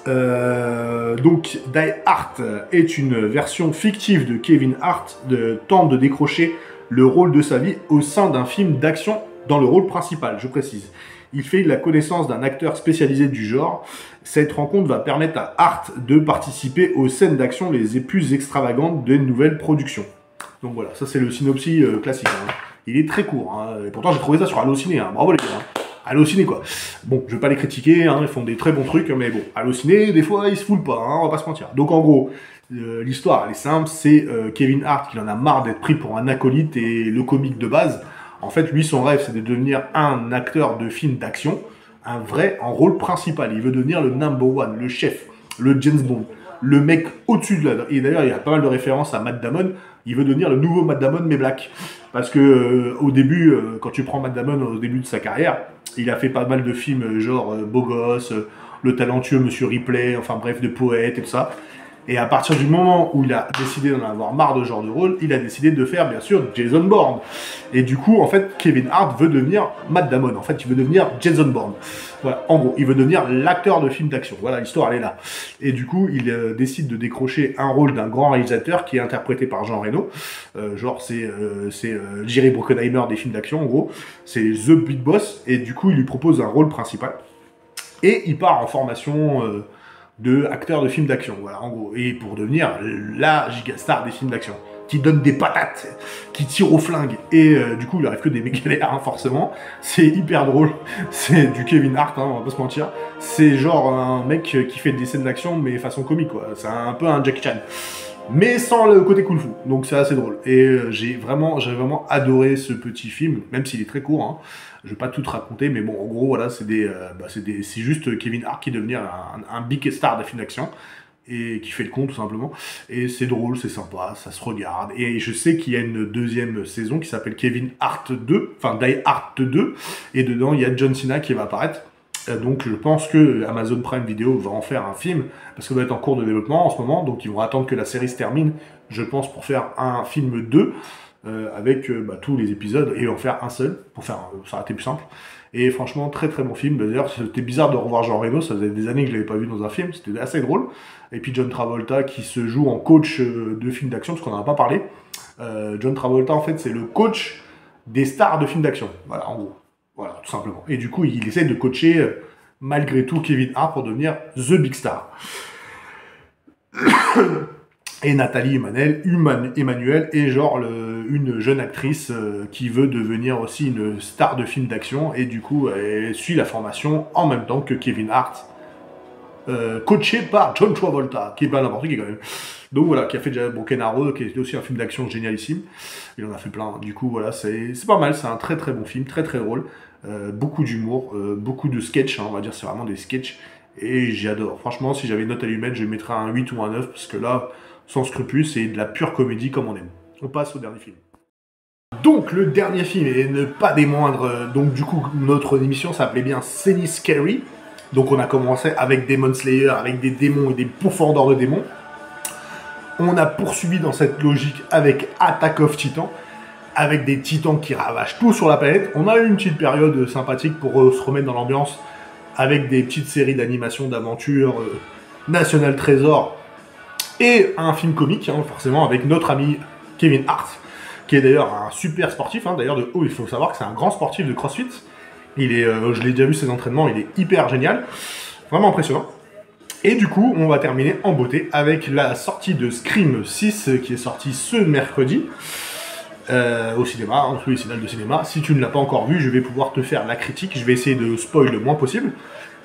donc Die Hard est une version fictive de Kevin Hart, tente de décrocher le rôle de sa vie au sein d'un film d'action dans le rôle principal, je précise. Il fait la connaissance d'un acteur spécialisé du genre. Cette rencontre va permettre à Hart de participer aux scènes d'action les plus extravagantes des nouvelles productions. Donc voilà, ça c'est le synopsis classique. Hein. Il est très court, hein. Et pourtant j'ai trouvé ça sur Allociné, hein. Bravo les gars. Hein. Allociné quoi. Bon, je vais pas les critiquer, hein, ils font des très bons trucs, mais bon, Allociné, des fois ils se foulent pas, hein, on va pas se mentir. Donc en gros, l'histoire elle est simple, c'est Kevin Hart qui en a marre d'être pris pour un acolyte et le comique de base. En fait, lui, son rêve, c'est de devenir un acteur de film d'action, un vrai en rôle principal. Il veut devenir le number one, le chef, le James Bond, le mec au-dessus de la... Et d'ailleurs, il y a pas mal de références à Matt Damon. Il veut devenir le nouveau Matt Damon, mais black. Parce que au début, quand tu prends Matt Damon au début de sa carrière, il a fait pas mal de films genre Beau Gosse, le talentueux Monsieur Ripley, enfin bref, de poète et tout ça. Et à partir du moment où il a décidé d'en avoir marre de ce genre de rôle, il a décidé de faire, bien sûr, Jason Bourne. Et du coup, en fait, Kevin Hart veut devenir Matt Damon. En fait, il veut devenir Jason Bourne. Voilà, en gros, il veut devenir l'acteur de film d'action. Voilà, l'histoire, elle est là. Et du coup, il décide de décrocher un rôle d'un grand réalisateur qui est interprété par Jean Reno. Genre, c'est Jerry Bruckheimer des films d'action, en gros. C'est The Big Boss. Et du coup, il lui propose un rôle principal. Et il part en formation... de acteur de films d'action, voilà, en gros, et pour devenir la gigastar des films d'action, qui donne des patates, qui tire au flingue, et du coup, il arrive que des mégalères, hein, forcément, c'est hyper drôle, c'est du Kevin Hart, hein, on va pas se mentir, c'est genre un mec qui fait des scènes d'action, mais façon comique, quoi, c'est un peu un Jackie Chan. Mais sans le côté kung fu, donc c'est assez drôle. Et j'ai vraiment adoré ce petit film, même s'il est très court. Hein. Je vais pas tout te raconter, mais bon, en gros, voilà, c'est juste Kevin Hart qui devient un big star de film d'action et qui fait le con tout simplement. Et c'est drôle, c'est sympa, ça se regarde. Et je sais qu'il y a une deuxième saison qui s'appelle Kevin Hart 2, enfin Die Hart 2, et dedans il y a John Cena qui va apparaître. Donc je pense que Amazon Prime Video va en faire un film, parce que ça doit être en cours de développement en ce moment, donc ils vont attendre que la série se termine, je pense, pour faire un film 2, avec tous les épisodes, et en faire un seul, pour faire, ça aurait été plus simple. Et franchement, très très bon film. D'ailleurs, c'était bizarre de revoir Jean Reno, ça faisait des années que je l'avais pas vu dans un film, c'était assez drôle. Et puis John Travolta qui se joue en coach de film d'action, parce qu'on n'en a pas parlé. John Travolta, en fait, c'est le coach des stars de films d'action, voilà, en gros. Voilà, tout simplement. Et du coup, il essaie de coacher, malgré tout, Kevin Hart pour devenir The Big Star. Et Nathalie Emmanuel est genre une jeune actrice qui veut devenir aussi une star de film d'action. Et du coup, elle suit la formation en même temps que Kevin Hart, coaché par John Travolta, qui est pas n'importe qui quand même. Donc voilà, qui a fait déjà Broken Arrow, qui est aussi un film d'action génialissime. Il en a fait plein. Du coup, voilà, c'est pas mal. C'est un très très bon film, très très drôle. Beaucoup d'humour, beaucoup de sketch, hein, on va dire, c'est vraiment des sketchs. Et j'adore. Franchement, si j'avais une note à lui mettre, je mettrais un 8 ou un 9, parce que là, sans scrupule, c'est de la pure comédie comme on aime. On passe au dernier film. Donc, le dernier film, et ne pas des moindres, donc du coup, notre émission s'appelait bien Semi Scary. Donc on a commencé avec Demon Slayer, avec des démons et des pourfendeurs de démons. On a poursuivi dans cette logique avec Attack of Titan, avec des titans qui ravagent tout sur la planète. On a eu une petite période sympathique pour se remettre dans l'ambiance, avec des petites séries d'animation, d'aventure, National Treasure, et un film comique, hein, forcément, avec notre ami Kevin Hart, qui est d'ailleurs un super sportif, hein, d'ailleurs de haut, il faut savoir que c'est un grand sportif de CrossFit. Je l'ai déjà vu ses entraînements, il est hyper génial, vraiment impressionnant. Et du coup, on va terminer en beauté avec la sortie de Scream 6 qui est sortie ce mercredi au cinéma, en tous les salles de cinéma. Si tu ne l'as pas encore vu, je vais pouvoir te faire la critique. Je vais essayer de spoil le moins possible.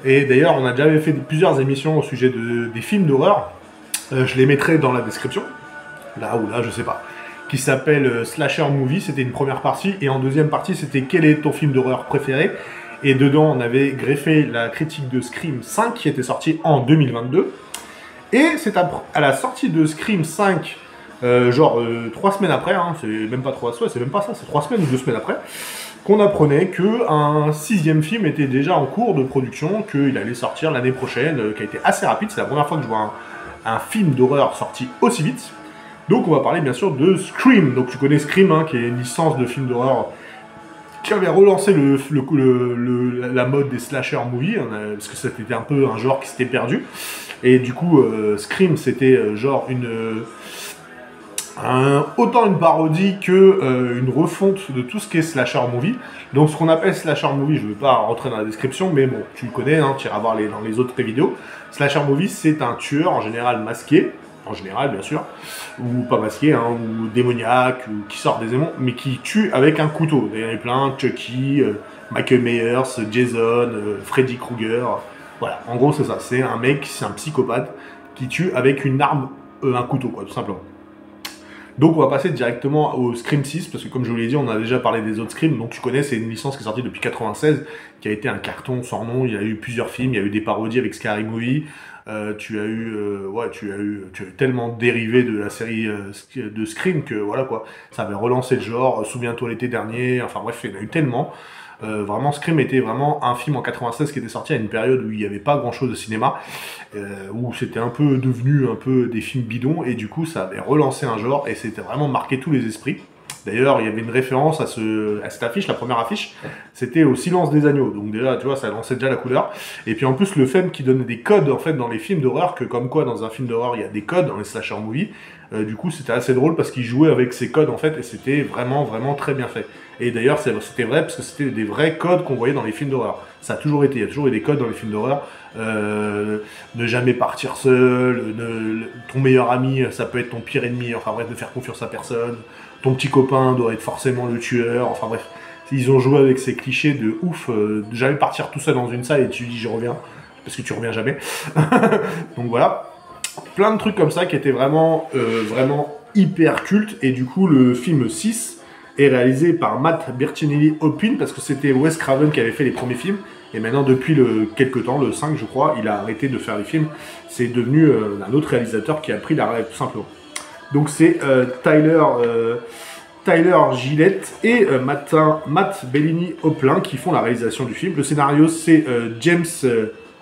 Et d'ailleurs, on a déjà fait plusieurs émissions au sujet des films d'horreur. Je les mettrai dans la description. Là ou là, je sais pas. Qui s'appelle Slasher Movie. C'était une première partie. Et en deuxième partie, c'était quel est ton film d'horreur préféré? Et dedans, on avait greffé la critique de Scream 5 qui était sortie en 2022. Et c'est à la sortie de Scream 5, 3 semaines après, hein, c'est même pas 3 semaines, c'est même pas ça, c'est 3 semaines ou 2 semaines après, qu'on apprenait qu'un 6e film était déjà en cours de production, qu'il allait sortir l'année prochaine, qui a été assez rapide. C'est la première fois que je vois un film d'horreur sorti aussi vite. Donc on va parler bien sûr de Scream. Donc tu connais Scream, hein, qui est une licence de film d'horreur qui avait relancé la mode des slasher movies, hein, parce que c'était un peu un genre qui s'était perdu. Et du coup, Scream, c'était autant une parodie que une refonte de tout ce qui est slasher movie. Donc ce qu'on appelle slasher movie, je ne vais pas rentrer dans la description, mais bon, tu le connais, hein, tu iras voir dans les autres vidéos. Slasher movie, c'est un tueur, en général masqué, en général bien sûr, ou pas masqué, hein, ou démoniaque, ou qui sort des démons, mais qui tue avec un couteau. Il y en a plein, Chucky, Michael Myers, Jason, Freddy Krueger. Voilà, en gros c'est ça, c'est un mec, c'est un psychopathe qui tue avec une arme, un couteau quoi, tout simplement. Donc on va passer directement au Scream 6, parce que comme je vous l'ai dit, on a déjà parlé des autres Scream, donc tu connais, c'est une licence qui est sortie depuis 96, qui a été un carton sans nom. Il y a eu plusieurs films, il y a eu des parodies avec Scary Movie, tu as eu tellement dérivé de la série de Scream que voilà quoi, ça avait relancé le genre. Souviens-toi l'été dernier, enfin bref, il y en a eu tellement. Vraiment, Scream était vraiment un film en 96 qui était sorti à une période où il n'y avait pas grand chose de cinéma, où c'était un peu devenu des films bidons, et du coup ça avait relancé un genre et c'était vraiment marqué tous les esprits. D'ailleurs, il y avait une référence à cette affiche, la première affiche, c'était au Silence des agneaux. Donc déjà, tu vois, ça lançait déjà la couleur. Et puis en plus, le fait qu'il donnait des codes en fait dans les films d'horreur, que comme quoi dans un film d'horreur il y a des codes dans les slasher movies. Du coup, c'était assez drôle parce qu'il jouait avec ces codes en fait, et c'était vraiment vraiment très bien fait. Et d'ailleurs, c'était vrai parce que c'était des vrais codes qu'on voyait dans les films d'horreur. Ça a toujours été, il y a toujours eu des codes dans les films d'horreur. Ne jamais partir seul, ton meilleur ami, ça peut être ton pire ennemi. Enfin bref, ne faire confiance à personne. Ton petit copain doit être forcément le tueur. Enfin bref, ils ont joué avec ces clichés de ouf. Jamais partir tout seul dans une salle et tu dis je reviens, parce que tu reviens jamais. Donc voilà. Plein de trucs comme ça qui étaient vraiment hyper cultes. Et du coup, le film 6 est réalisé par Matt Bertinelli-Hopkins, parce que c'était Wes Craven qui avait fait les premiers films. Et maintenant, depuis quelques temps, le 5 je crois, il a arrêté de faire les films. C'est devenu un autre réalisateur qui a pris la relève, tout simplement. Donc c'est Tyler Gillette et Matt Bellini-Hopkins qui font la réalisation du film. Le scénario, c'est James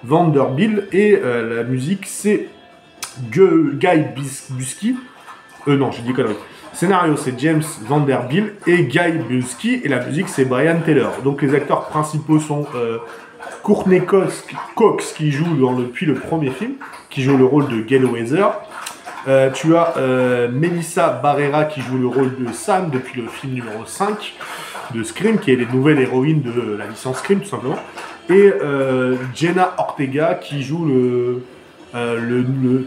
Vanderbilt, et la musique, c'est Guy Busky. Non, j'ai dit connerie. Scénario, c'est James Vanderbilt et Guy Busky, et la musique, c'est Brian Taylor. Donc les acteurs principaux sont Courtney Cox qui joue depuis le premier film, qui joue le rôle de Gail Weather. Tu as Melissa Barrera qui joue le rôle de Sam depuis le film numéro 5 de Scream, qui est les nouvelles héroïnes de la licence Scream tout simplement. Et Jenna Ortega qui joue le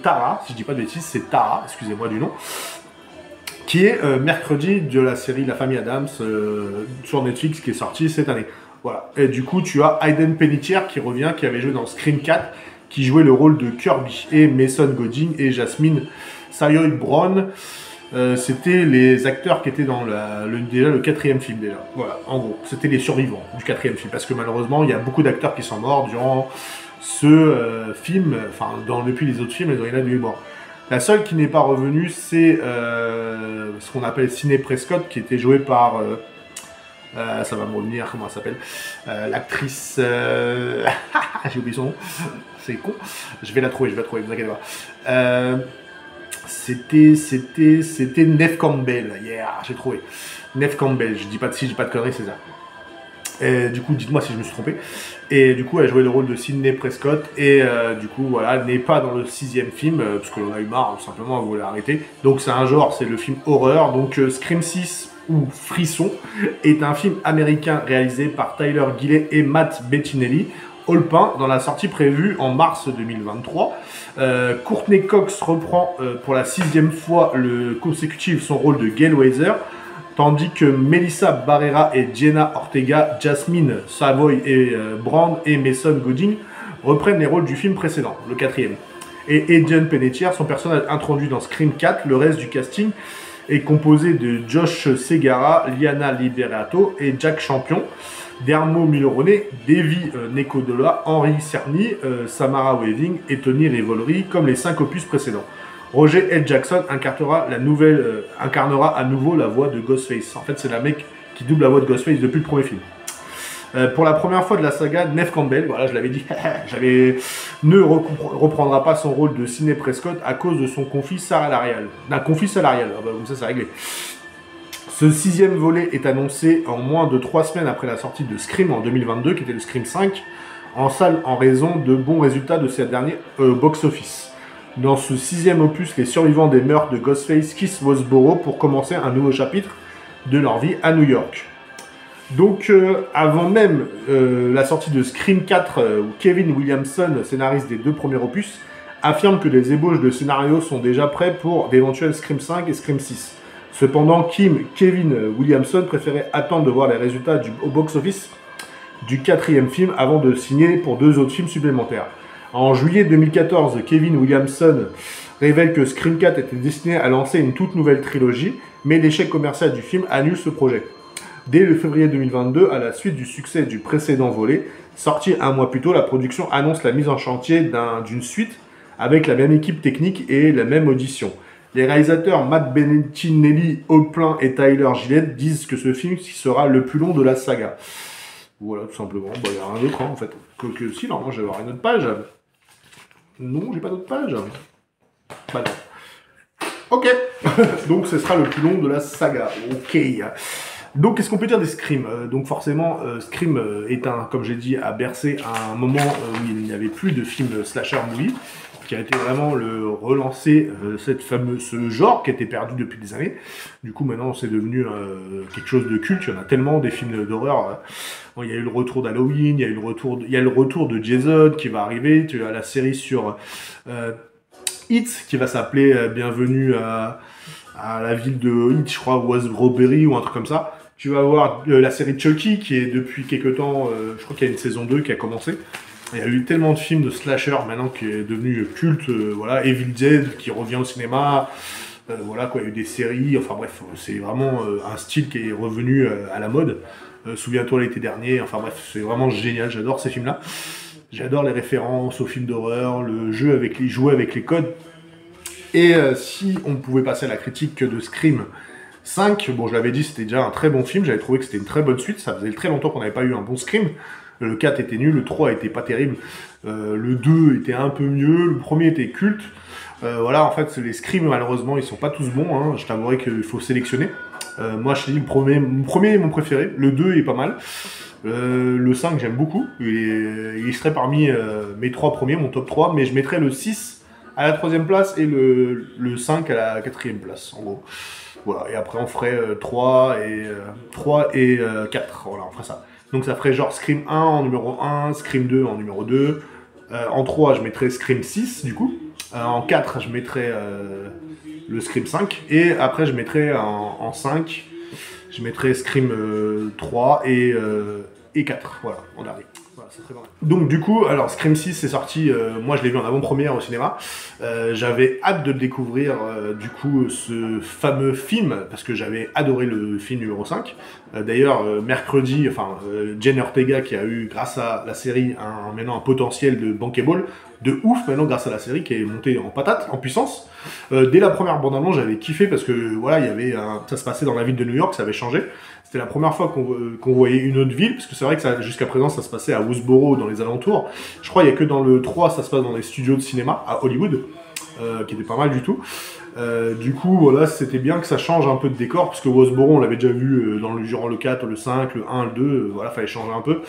Tara, si je dis pas de bêtises, c'est Tara, excusez-moi du nom, qui est mercredi de la série La Famille Addams sur Netflix qui est sortie cette année. Voilà. Et du coup, tu as Hayden Panettiere qui revient, qui avait joué dans Scream 4, qui jouait le rôle de Kirby, et Mason Golding et Jasmine Savoy Brown. C'était les acteurs qui étaient dans déjà le 4e film déjà. Voilà, en gros, c'était les survivants du 4e film, parce que malheureusement, il y a beaucoup d'acteurs qui sont morts durant ce film, enfin, depuis les autres films, il y en a des morts. La seule qui n'est pas revenue, c'est ce qu'on appelle Sidney Prescott, qui était joué par... ça va me revenir, comment elle s'appelle, l'actrice... j'ai oublié son nom, c'est con. Je vais la trouver, vous inquiétez pas. C'était Neve Campbell, yeah, j'ai trouvé. Neve Campbell, je dis pas de conneries, c'est ça. Et du coup, dites-moi si je me suis trompé. Et du coup, elle jouait le rôle de Sidney Prescott. Et du coup, voilà, elle n'est pas dans le 6e film, parce qu'on a eu marre, tout simplement, elle voulait arrêter. Donc c'est un genre, c'est le film horreur. Donc Scream 6 ou Frisson est un film américain réalisé par Tyler Gillett et Matt Bettinelli, Holpin dans la sortie prévue en mars 2023. Courtney Cox reprend pour la 6e fois consécutive son rôle de Gale Weather, tandis que Melissa Barrera et Jenna Ortega, Jasmine Savoy et Brand et Mason Gooding reprennent les rôles du film précédent, le 4e. Et Aidan Panettiere, son personnage introduit dans Scream 4, le reste du casting est composé de Josh Segarra, Liana Liberato et Jack Champion, Dermot Mulroney, Davy Nekodola, Henry Cerny, Samara Weaving et Tony Revolori, comme les 5 opus précédents. Roger L. Jackson incarnera à nouveau la voix de Ghostface. En fait, c'est la mec qui double la voix de Ghostface depuis le premier film. Pour la première fois de la saga, Neve Campbell, voilà, je l'avais dit, ne reprendra pas son rôle de Sidney Prescott à cause de son conflit salarial. D'un conflit salarial, ah bah, comme ça, c'est réglé. Ce 6e volet est annoncé en moins de 3 semaines après la sortie de Scream en 2022, qui était le Scream 5, en salle en raison de bons résultats de ces derniers box-office. Dans ce 6e opus, les survivants des meurtres de Ghostface quittent Woodsboro pour commencer un nouveau chapitre de leur vie à New York. Donc, avant même la sortie de Scream 4, où Kevin Williamson, scénariste des 2 premiers opus, affirme que des ébauches de scénarios sont déjà prêts pour d'éventuels Scream 5 et Scream 6. Cependant, Kevin Williamson préférait attendre de voir les résultats au box-office du 4e film avant de signer pour 2 autres films supplémentaires. En juillet 2014, Kevin Williamson révèle que Scream 4 était destiné à lancer une toute nouvelle trilogie, mais l'échec commercial du film annule ce projet. Dès le février 2022, à la suite du succès du précédent volet, sorti un mois plus tôt, la production annonce la mise en chantier d'une suite avec la même équipe technique et la même audition. Les réalisateurs Matt Bettinelli, Holpin et Tyler Gillette disent que ce film sera le plus long de la saga. Voilà, tout simplement. Il n'y a rien d'autre, hein, en fait. Que si, normalement, j'avais une autre page. Non, j'ai pas d'autre page. Bah non. Ok. Donc, ce sera le plus long de la saga. Ok. Donc, qu'est-ce qu'on peut dire des Scream? Donc, forcément, Scream est comme j'ai dit, a bercé à un moment où il n'y avait plus de films slasher movie, qui a été vraiment relancer ce genre qui était perdu depuis des années. Du coup, maintenant, c'est devenu quelque chose de culte. Il y en a tellement des films d'horreur. Bon, il y a eu le retour d'Halloween, il y a le retour de Jason qui va arriver. Tu as la série sur It qui va s'appeler Bienvenue à la ville de It, je crois, Westbury ou un truc comme ça. Tu vas avoir la série Chucky qui est depuis quelques temps, je crois qu'il y a une saison 2 qui a commencé. Il y a eu tellement de films de slasher maintenant qui est devenu culte, voilà, Evil Dead qui revient au cinéma, voilà quoi, il y a eu des séries, enfin bref, c'est vraiment un style qui est revenu à la mode. Souviens-toi l'été dernier, enfin bref, c'est vraiment génial, j'adore ces films-là. J'adore les références aux films d'horreur, le jeu jouer avec les codes. Et si on pouvait passer à la critique de Scream 5, bon je l'avais dit, c'était déjà un très bon film, j'avais trouvé que c'était une très bonne suite, ça faisait très longtemps qu'on n'avait pas eu un bon Scream. Le 4 était nul, le 3 était pas terrible, le 2 était un peu mieux, le premier était culte. Voilà, en fait, les Scream, malheureusement, ils sont pas tous bons, hein. Je t'avouerai qu'il faut sélectionner. Moi, je te dis, mon premier est mon préféré, le 2 est pas mal. Le 5, j'aime beaucoup, il serait parmi mes 3 premiers, mon top 3, mais je mettrais le 6 à la 3e place et le 5 à la 4e place, en gros. Voilà, et après on ferait 3 et 4, voilà, on ferait ça. Donc ça ferait genre Scream 1 en numéro 1, Scream 2 en numéro 2. En 3, je mettrais Scream 6, du coup. En 4, je mettrais le Scream 5. Et après, je mettrais en 5, je mettrais Scream 3 et 4. Voilà, on arrive. Voilà, c'est très bon. Donc du coup, alors Scream 6 c'est sorti, moi je l'ai vu en avant-première au cinéma. J'avais hâte de le découvrir, du coup, ce fameux film, parce que j'avais adoré le film numéro 5. D'ailleurs, mercredi, Jenna Ortega qui a eu, grâce à la série, maintenant un potentiel de bankable de ouf, maintenant grâce à la série qui est montée en patate, en puissance. Dès la première bande-annonce, j'avais kiffé parce que voilà, ça se passait dans la ville de New York, ça avait changé. C'était la première fois qu'on voyait une autre ville, parce que c'est vrai que jusqu'à présent, ça se passait à Woodsboro, dans les alentours. Je crois qu'il n'y a que dans le 3, ça se passe dans les studios de cinéma, à Hollywood, qui était pas mal du tout. Du coup, voilà, c'était bien que ça change un peu de décor, parce que Woodsboro, on l'avait déjà vu durant le 4, le 5, le 1, le 2, voilà, fallait changer un peu.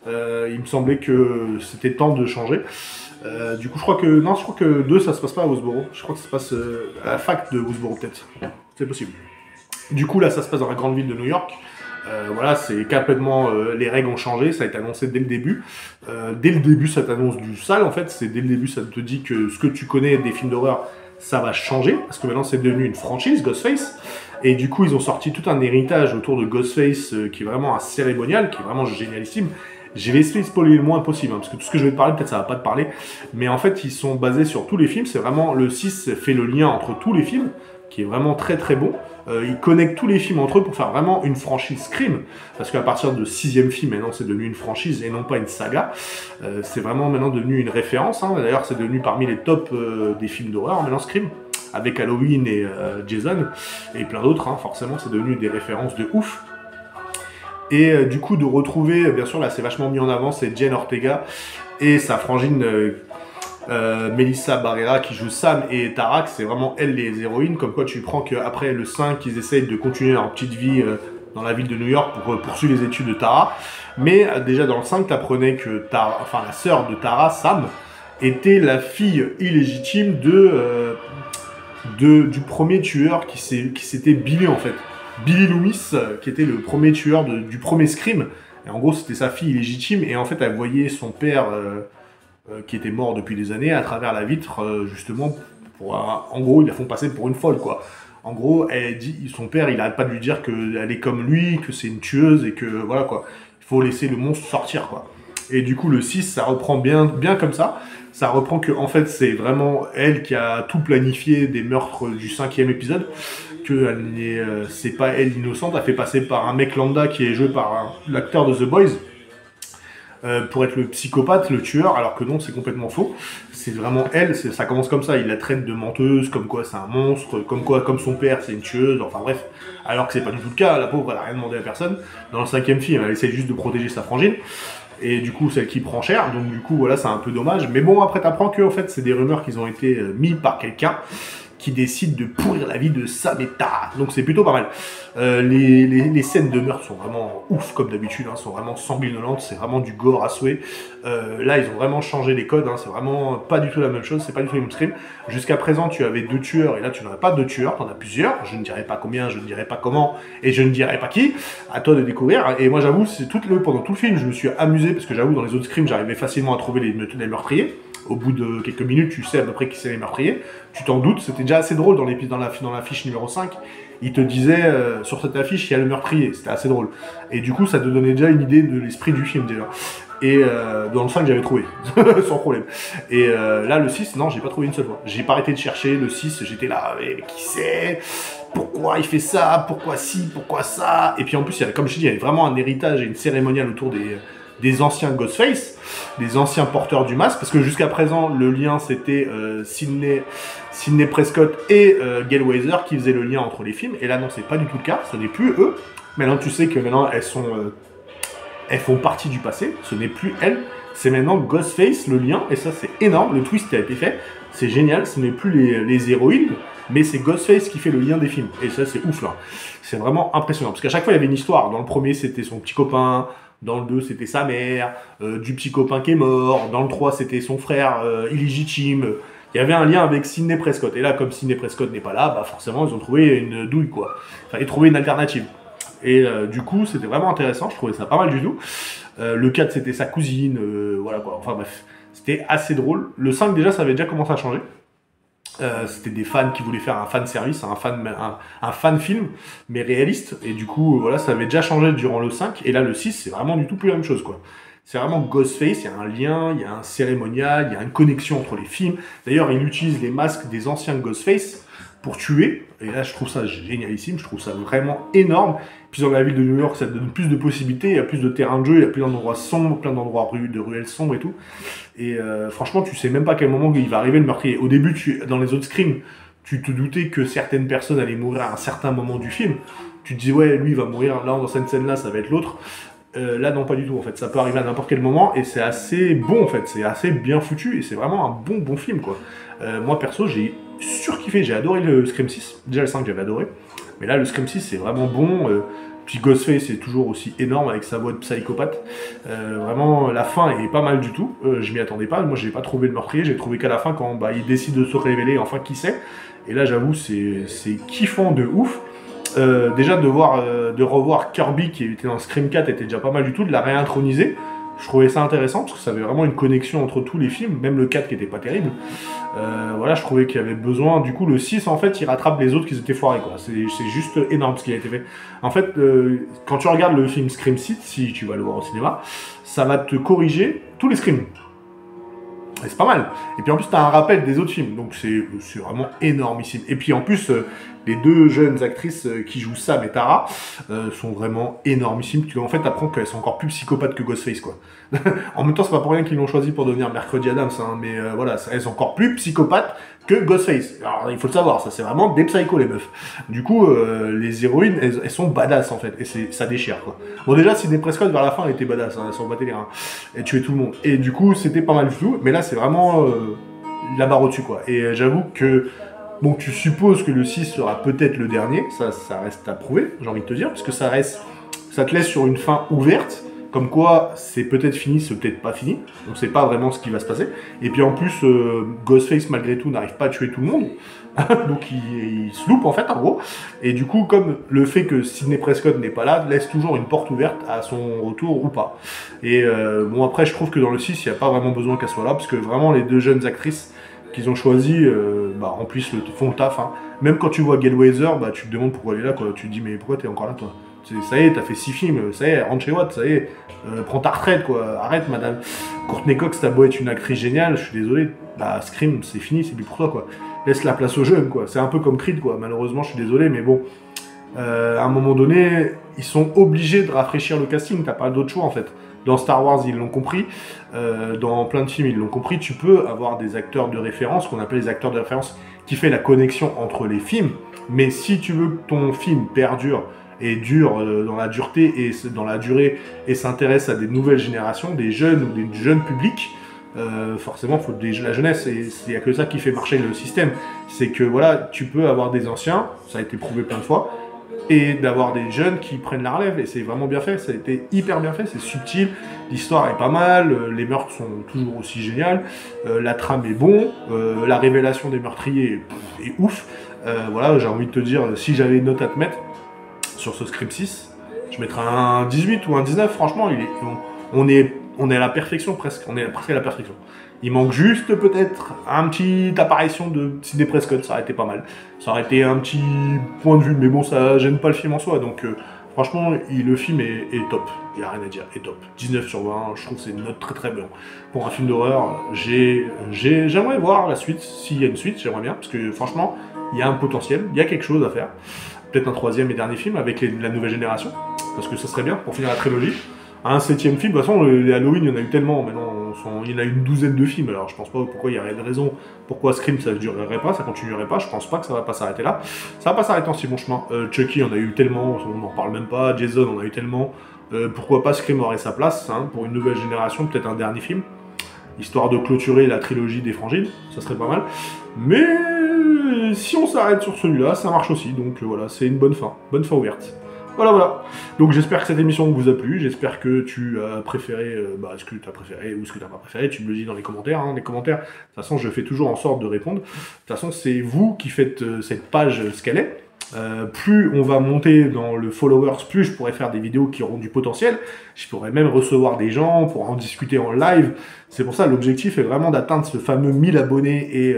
Il me semblait que c'était temps de changer. Du coup, je crois que 2, ça se passe pas à Woodsboro. Je crois que ça se passe à la fac de Woodsboro, peut-être. C'est possible. Du coup, là, ça se passe dans la grande ville de New York. Voilà, c'est complètement... les règles ont changé, ça a été annoncé dès le début. Dès le début, ça t'annonce du sale, en fait. C'est dès le début, ça te dit que ce que tu connais des films d'horreur, ça va changer, parce que maintenant, c'est devenu une franchise, Ghostface. Et du coup, ils ont sorti tout un héritage autour de Ghostface qui est vraiment un cérémonial, qui est vraiment génialissime. Je vais essayer de spoiler le moins possible, hein, parce que tout ce que je vais te parler, peut-être ça va pas te parler. Mais en fait, ils sont basés sur tous les films. C'est vraiment, le 6 fait le lien entre tous les films, qui est vraiment très très bon. Ils connectent tous les films entre eux pour faire vraiment une franchise Scream. Parce qu'à partir de 6e film, maintenant, c'est devenu une franchise et non pas une saga. C'est vraiment maintenant devenu une référence. Hein. D'ailleurs, c'est devenu parmi les tops des films d'horreur, maintenant Scream. Avec Halloween et Jason, et plein d'autres, hein. Forcément, c'est devenu des références de ouf. Et du coup, de retrouver, bien sûr, là, c'est vachement mis en avant, c'est Jenna Ortega et sa frangine Melissa Barrera qui joue Sam et Tara, c'est vraiment elles les héroïnes, comme quoi tu prends qu'après le 5, ils essayent de continuer leur petite vie dans la ville de New York pour poursuivre les études de Tara. Mais déjà dans le 5, t'apprenais que Tara, enfin la sœur de Tara, Sam, était la fille illégitime du premier tueur qui s'était Billy en fait. Billy Loomis, qui était le premier tueur du premier Scream. Et en gros, c'était sa fille illégitime. Et en fait, elle voyait son père, qui était mort depuis des années, à travers la vitre, justement, en gros, ils la font passer pour une folle, quoi. En gros, elle dit, son père, il arrête pas de lui dire qu'elle est comme lui, que c'est une tueuse, et que, voilà, quoi. Il faut laisser le monstre sortir, quoi. Et du coup, le 6, ça reprend bien comme ça. Ça reprend que, en fait, c'est vraiment elle qui a tout planifié des meurtres du 5e épisode. Que c'est pas elle l'innocente, elle fait passer par un mec lambda qui est joué par l'acteur de The Boys pour être le psychopathe, le tueur, alors que non, c'est complètement faux. C'est vraiment elle, ça commence comme ça, il la traite de menteuse, comme quoi c'est un monstre, comme quoi, comme son père, c'est une tueuse, enfin bref. Alors que c'est pas du tout le cas, la pauvre, elle a rien demandé à personne. Dans le 5e film, elle essaie juste de protéger sa frangine. Et du coup, celle qui prend cher, donc du coup, voilà, c'est un peu dommage. Mais bon, après, t'apprends que, en fait, c'est des rumeurs qui ont été mis par quelqu'un qui décide de pourrir la vie de Sam et Tara. Donc c'est plutôt pas mal. Les scènes de meurtre sont vraiment ouf, comme d'habitude, hein, sont vraiment sanguinolentes, c'est vraiment du gore à souhait. Là, ils ont vraiment changé les codes, hein, c'est vraiment pas du tout la même chose, c'est pas du tout le même Scream. Jusqu'à présent, tu avais 2 tueurs, et là, tu n'en as pas 2 tueurs, tu en as plusieurs. Je ne dirai pas combien, je ne dirai pas comment, et je ne dirai pas qui. À toi de découvrir. Et moi, j'avoue, pendant tout le film, je me suis amusé, parce que j'avoue, dans les autres Screams, j'arrivais facilement à trouver les meurtriers. Au bout de quelques minutes, tu sais à peu près qui c'est les meurtriers. Tu t'en doutes, c'était déjà assez drôle dans la fiche numéro 5. Il te disait, sur cette affiche, il y a le meurtrier. C'était assez drôle. Et du coup, ça te donnait déjà une idée de l'esprit du film, déjà. Et dans le 5, j'avais trouvé, sans problème. Et là, le 6, non, j'ai pas trouvé une seule fois. J'ai pas arrêté de chercher. Le 6, j'étais là, mais qui c'est? Pourquoi il fait ça? Pourquoi ci? Pourquoi ça? Et puis en plus, comme je te dis, il y avait vraiment un héritage et une cérémoniale autour des anciens Ghostface, des anciens porteurs du masque, parce que jusqu'à présent, le lien, c'était Sidney Prescott et Gail Weathers qui faisaient le lien entre les films, et là, non, c'est pas du tout le cas, ce n'est plus eux. Maintenant, tu sais que maintenant, elles font partie du passé, ce n'est plus elles, c'est maintenant Ghostface, le lien, et ça, c'est énorme, le twist a été fait, c'est génial, ce n'est plus les héroïnes, mais c'est Ghostface qui fait le lien des films, et ça, c'est ouf, là. C'est vraiment impressionnant, parce qu'à chaque fois, il y avait une histoire. Dans le premier, c'était son petit copain. Dans le 2, c'était sa mère, du petit copain qui est mort. Dans le 3, c'était son frère illégitime. Il y avait un lien avec Sidney Prescott. Et là, comme Sidney Prescott n'est pas là, bah forcément, ils ont trouvé une douille, quoi. Il fallait trouver une alternative. Et du coup, c'était vraiment intéressant. Je trouvais ça pas mal du tout. Le 4, c'était sa cousine. Voilà, quoi. Enfin, bref. C'était assez drôle. Le 5, déjà, ça avait déjà commencé à changer. C'était des fans qui voulaient faire un fan service, un fan film, mais réaliste. Et du coup, voilà, ça avait déjà changé durant le 5. Et là, le 6, c'est vraiment du tout plus la même chose, quoi. C'est vraiment Ghostface, il y a un lien, il y a un cérémonial, il y a une connexion entre les films. D'ailleurs, il utilise les masques des anciens Ghostface pour tuer. Et là, je trouve ça génialissime, je trouve ça vraiment énorme. Puis dans la ville de New York, ça donne plus de possibilités, il y a plus de terrain de jeu, il y a plein d'endroits sombres, plein d'endroits de ruelles sombres et tout. Et franchement, tu sais même pas à quel moment il va arriver le meurtrier. Au début, dans les autres Screams, tu te doutais que certaines personnes allaient mourir à un certain moment du film. Tu te dis, ouais, lui, il va mourir, là, dans cette scène-là, ça va être l'autre. Là, non, pas du tout, en fait. Ça peut arriver à n'importe quel moment, et c'est assez bon, en fait. C'est assez bien foutu, et c'est vraiment un bon film, quoi. Moi, perso, j'ai surkiffé, j'ai adoré le Scream 6. Déjà, le 5, j'avais adoré. Mais là, le Scream 6, c'est vraiment bon. Puis Ghostface est toujours aussi énorme avec sa voix de psychopathe. Vraiment, la fin est pas mal du tout. Je m'y attendais pas. Moi, j'ai pas trouvé le meurtrier. J'ai trouvé qu'à la fin, quand il décide de se révéler, enfin, qui c'est. Et là, j'avoue, c'est kiffant de ouf. déjà de revoir Kirby qui était dans Scream 4 était déjà pas mal du tout, de la réintroniser. Je trouvais ça intéressant parce que ça avait vraiment une connexion entre tous les films, même le 4 qui était pas terrible. Voilà, je trouvais qu'il y avait besoin. Du coup, le 6, en fait, il rattrape les autres qui étaient foirés, quoi. C'est juste énorme ce qui a été fait. En fait, quand tu regardes le film Scream 6, si tu vas le voir au cinéma, ça va te corriger tous les Screams. Et c'est pas mal. Et puis en plus, t'as un rappel des autres films, donc c'est vraiment énormissime. Et puis en plus, les deux jeunes actrices qui jouent Sam et Tara sont vraiment énormissimes. En fait, t'apprends qu'elles sont encore plus psychopathes que Ghostface, quoi. En même temps, c'est pas pour rien qu'ils l'ont choisi pour devenir Mercredi Adams, hein, mais voilà, elles sont encore plus psychopathes que Ghostface. Alors, il faut le savoir, ça c'est vraiment des psychos, les meufs. Du coup, les héroïnes, elles sont badass, en fait, et ça déchire, quoi. Bon, déjà, Sidney Prescott, vers la fin, elle était badass, hein, elle s'en battait les reins. Elle tuait tout le monde. Et du coup, c'était pas mal du tout, mais là, c'est vraiment la barre au-dessus, quoi. Et j'avoue que, bon, tu supposes que le 6 sera peut-être le dernier, ça reste à prouver, j'ai envie de te dire, parce que ça te laisse sur une fin ouverte, comme quoi c'est peut-être fini, c'est peut-être pas fini, on sait pas vraiment ce qui va se passer. Et puis en plus, Ghostface malgré tout n'arrive pas à tuer tout le monde, donc il se loupe en fait en gros. Et du coup, comme le fait que Sidney Prescott n'est pas là, laisse toujours une porte ouverte à son retour ou pas. Et bon après, je trouve que dans le 6, il n'y a pas vraiment besoin qu'elle soit là, parce que vraiment les deux jeunes actrices qu'ils ont choisi remplissent font le taf. Hein. Même quand tu vois Gail Weather, tu te demandes pourquoi elle est là, quoi. Tu te dis mais pourquoi t'es encore là toi? Ça y est, t'as fait 6 films, ça y est, rentre chez Watt, ça y est, prends ta retraite, quoi, arrête, madame. Courtney Cox, t'as beau être une actrice géniale, je suis désolé, Scream, c'est fini, c'est plus pour toi, quoi. Laisse la place aux jeunes, quoi. C'est un peu comme Creed, quoi. Malheureusement, je suis désolé, mais bon, à un moment donné, ils sont obligés de rafraîchir le casting, t'as pas d'autre choix, en fait. Dans Star Wars, ils l'ont compris, dans plein de films, ils l'ont compris, tu peux avoir des acteurs de référence, qu'on appelle les acteurs de référence, qui fait la connexion entre les films, mais si tu veux que ton film perdure, et dure dans la dureté et dans la durée et s'intéresse à des nouvelles générations, des jeunes ou des jeunes publics, forcément, il faut la jeunesse, et il n'y a que ça qui fait marcher le système. C'est que voilà, tu peux avoir des anciens, ça a été prouvé plein de fois, et d'avoir des jeunes qui prennent la relève, et c'est vraiment bien fait, ça a été hyper bien fait, c'est subtil, l'histoire est pas mal, les meurtres sont toujours aussi géniales, la trame est bon, la révélation des meurtriers est ouf. Voilà, j'ai envie de te dire, si j'avais une note à te mettre, sur ce Scream 6, je mettrais un 18 ou un 19, franchement, on est à la perfection presque, on est presque à la perfection. Il manque juste peut-être un petit apparition de Sidney Prescott, ça aurait été pas mal. Ça aurait été un petit point de vue, mais bon, ça gêne pas le film en soi, donc franchement, le film est top, il n'y a rien à dire, est top. 19 sur 20, je trouve que c'est une note très très bonne. Pour un film d'horreur, j'aimerais voir la suite, s'il y a une suite, j'aimerais bien, parce que franchement, il y a un potentiel, il y a quelque chose à faire. Peut-être un troisième et dernier film avec la nouvelle génération, parce que ça serait bien pour finir la trilogie. Un 7e film, de toute façon, les Halloween, il y en a eu tellement, maintenant, il y en a une douzaine de films, alors je pense pas pourquoi il y aurait de raison, pourquoi Scream ça ne durerait pas, ça continuerait pas, je pense pas que ça va pas s'arrêter là. Ça va pas s'arrêter en si bon chemin. Chucky, on a eu tellement, on n'en parle même pas, Jason, on a eu tellement, pourquoi pas Scream aurait sa place, hein, pour une nouvelle génération, peut-être un dernier film, histoire de clôturer la trilogie des Frangiles, ça serait pas mal. Mais si on s'arrête sur celui-là, ça marche aussi, donc voilà, c'est une bonne fin ouverte. Voilà. Donc j'espère que cette émission vous a plu, j'espère que tu as préféré, ce que tu as préféré ou ce que tu n'as pas préféré, tu me le dis dans les commentaires. Hein. Les commentaires, de toute façon, je fais toujours en sorte de répondre. De toute façon, c'est vous qui faites cette page ce qu'elle est. Plus on va monter dans le followers, plus je pourrai faire des vidéos qui auront du potentiel. Je pourrais même recevoir des gens pour en discuter en live. C'est pour ça, l'objectif est vraiment d'atteindre ce fameux 1000 abonnés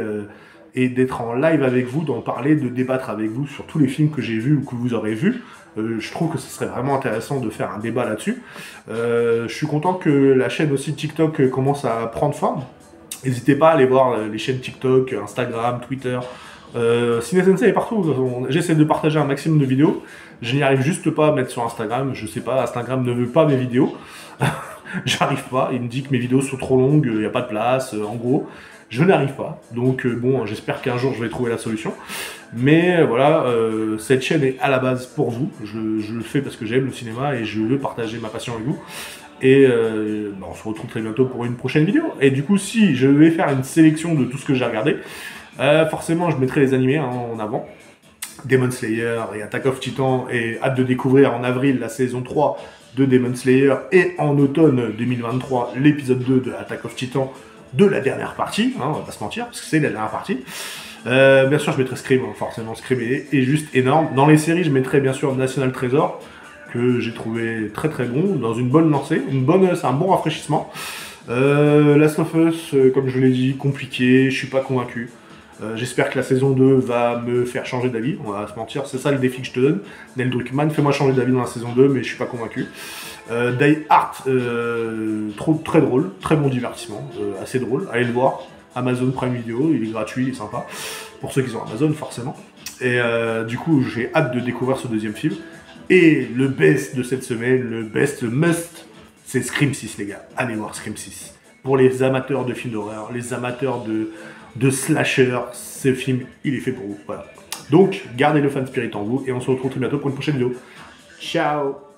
et d'être en live avec vous, d'en parler, de débattre avec vous sur tous les films que j'ai vus ou que vous aurez vus. Je trouve que ce serait vraiment intéressant de faire un débat là-dessus. Je suis content que la chaîne aussi TikTok commence à prendre forme. N'hésitez pas à aller voir les chaînes TikTok, Instagram, Twitter. Ciné Sensei est partout. J'essaie de partager un maximum de vidéos. Je n'y arrive juste pas à mettre sur Instagram. Je sais pas, Instagram ne veut pas mes vidéos. J'arrive pas. Il me dit que mes vidéos sont trop longues, il n'y a pas de place, en gros. Je n'arrive pas, donc bon, j'espère qu'un jour je vais trouver la solution. Mais voilà, cette chaîne est à la base pour vous. Je le fais parce que j'aime le cinéma et je veux partager ma passion avec vous. Et on se retrouve très bientôt pour une prochaine vidéo. Et du coup, si je vais faire une sélection de tout ce que j'ai regardé, forcément je mettrai les animés en avant. Demon Slayer et Attack of Titan, et hâte de découvrir en avril la saison 3 de Demon Slayer, et en automne 2023 l'épisode 2 de Attack of Titan, de la dernière partie, hein, on va pas se mentir, parce que c'est la dernière partie. Bien sûr, je mettrais Scream, hein, forcément. Scream est juste énorme. Dans les séries, je mettrais bien sûr National Treasure, que j'ai trouvé très très bon, dans une bonne lancée. C'est un bon rafraîchissement. Last of Us, comme je l'ai dit, compliqué, je suis pas convaincu. J'espère que la saison 2 va me faire changer d'avis, on va se mentir, c'est ça le défi que je te donne. Neil Druckmann, fais-moi changer d'avis dans la saison 2, mais je suis pas convaincu. Die Hard, très drôle, très bon divertissement, assez drôle, allez le voir. Amazon Prime Video, il est gratuit, il est sympa, pour ceux qui ont Amazon forcément. Et du coup, j'ai hâte de découvrir ce deuxième film. Et le best de cette semaine, le must, c'est Scream 6, les gars. Allez voir Scream 6. Pour les amateurs de films d'horreur, les amateurs de slasher, ce film, il est fait pour vous. Voilà. Donc, gardez le fan spirit en vous et on se retrouve très bientôt pour une prochaine vidéo. Ciao!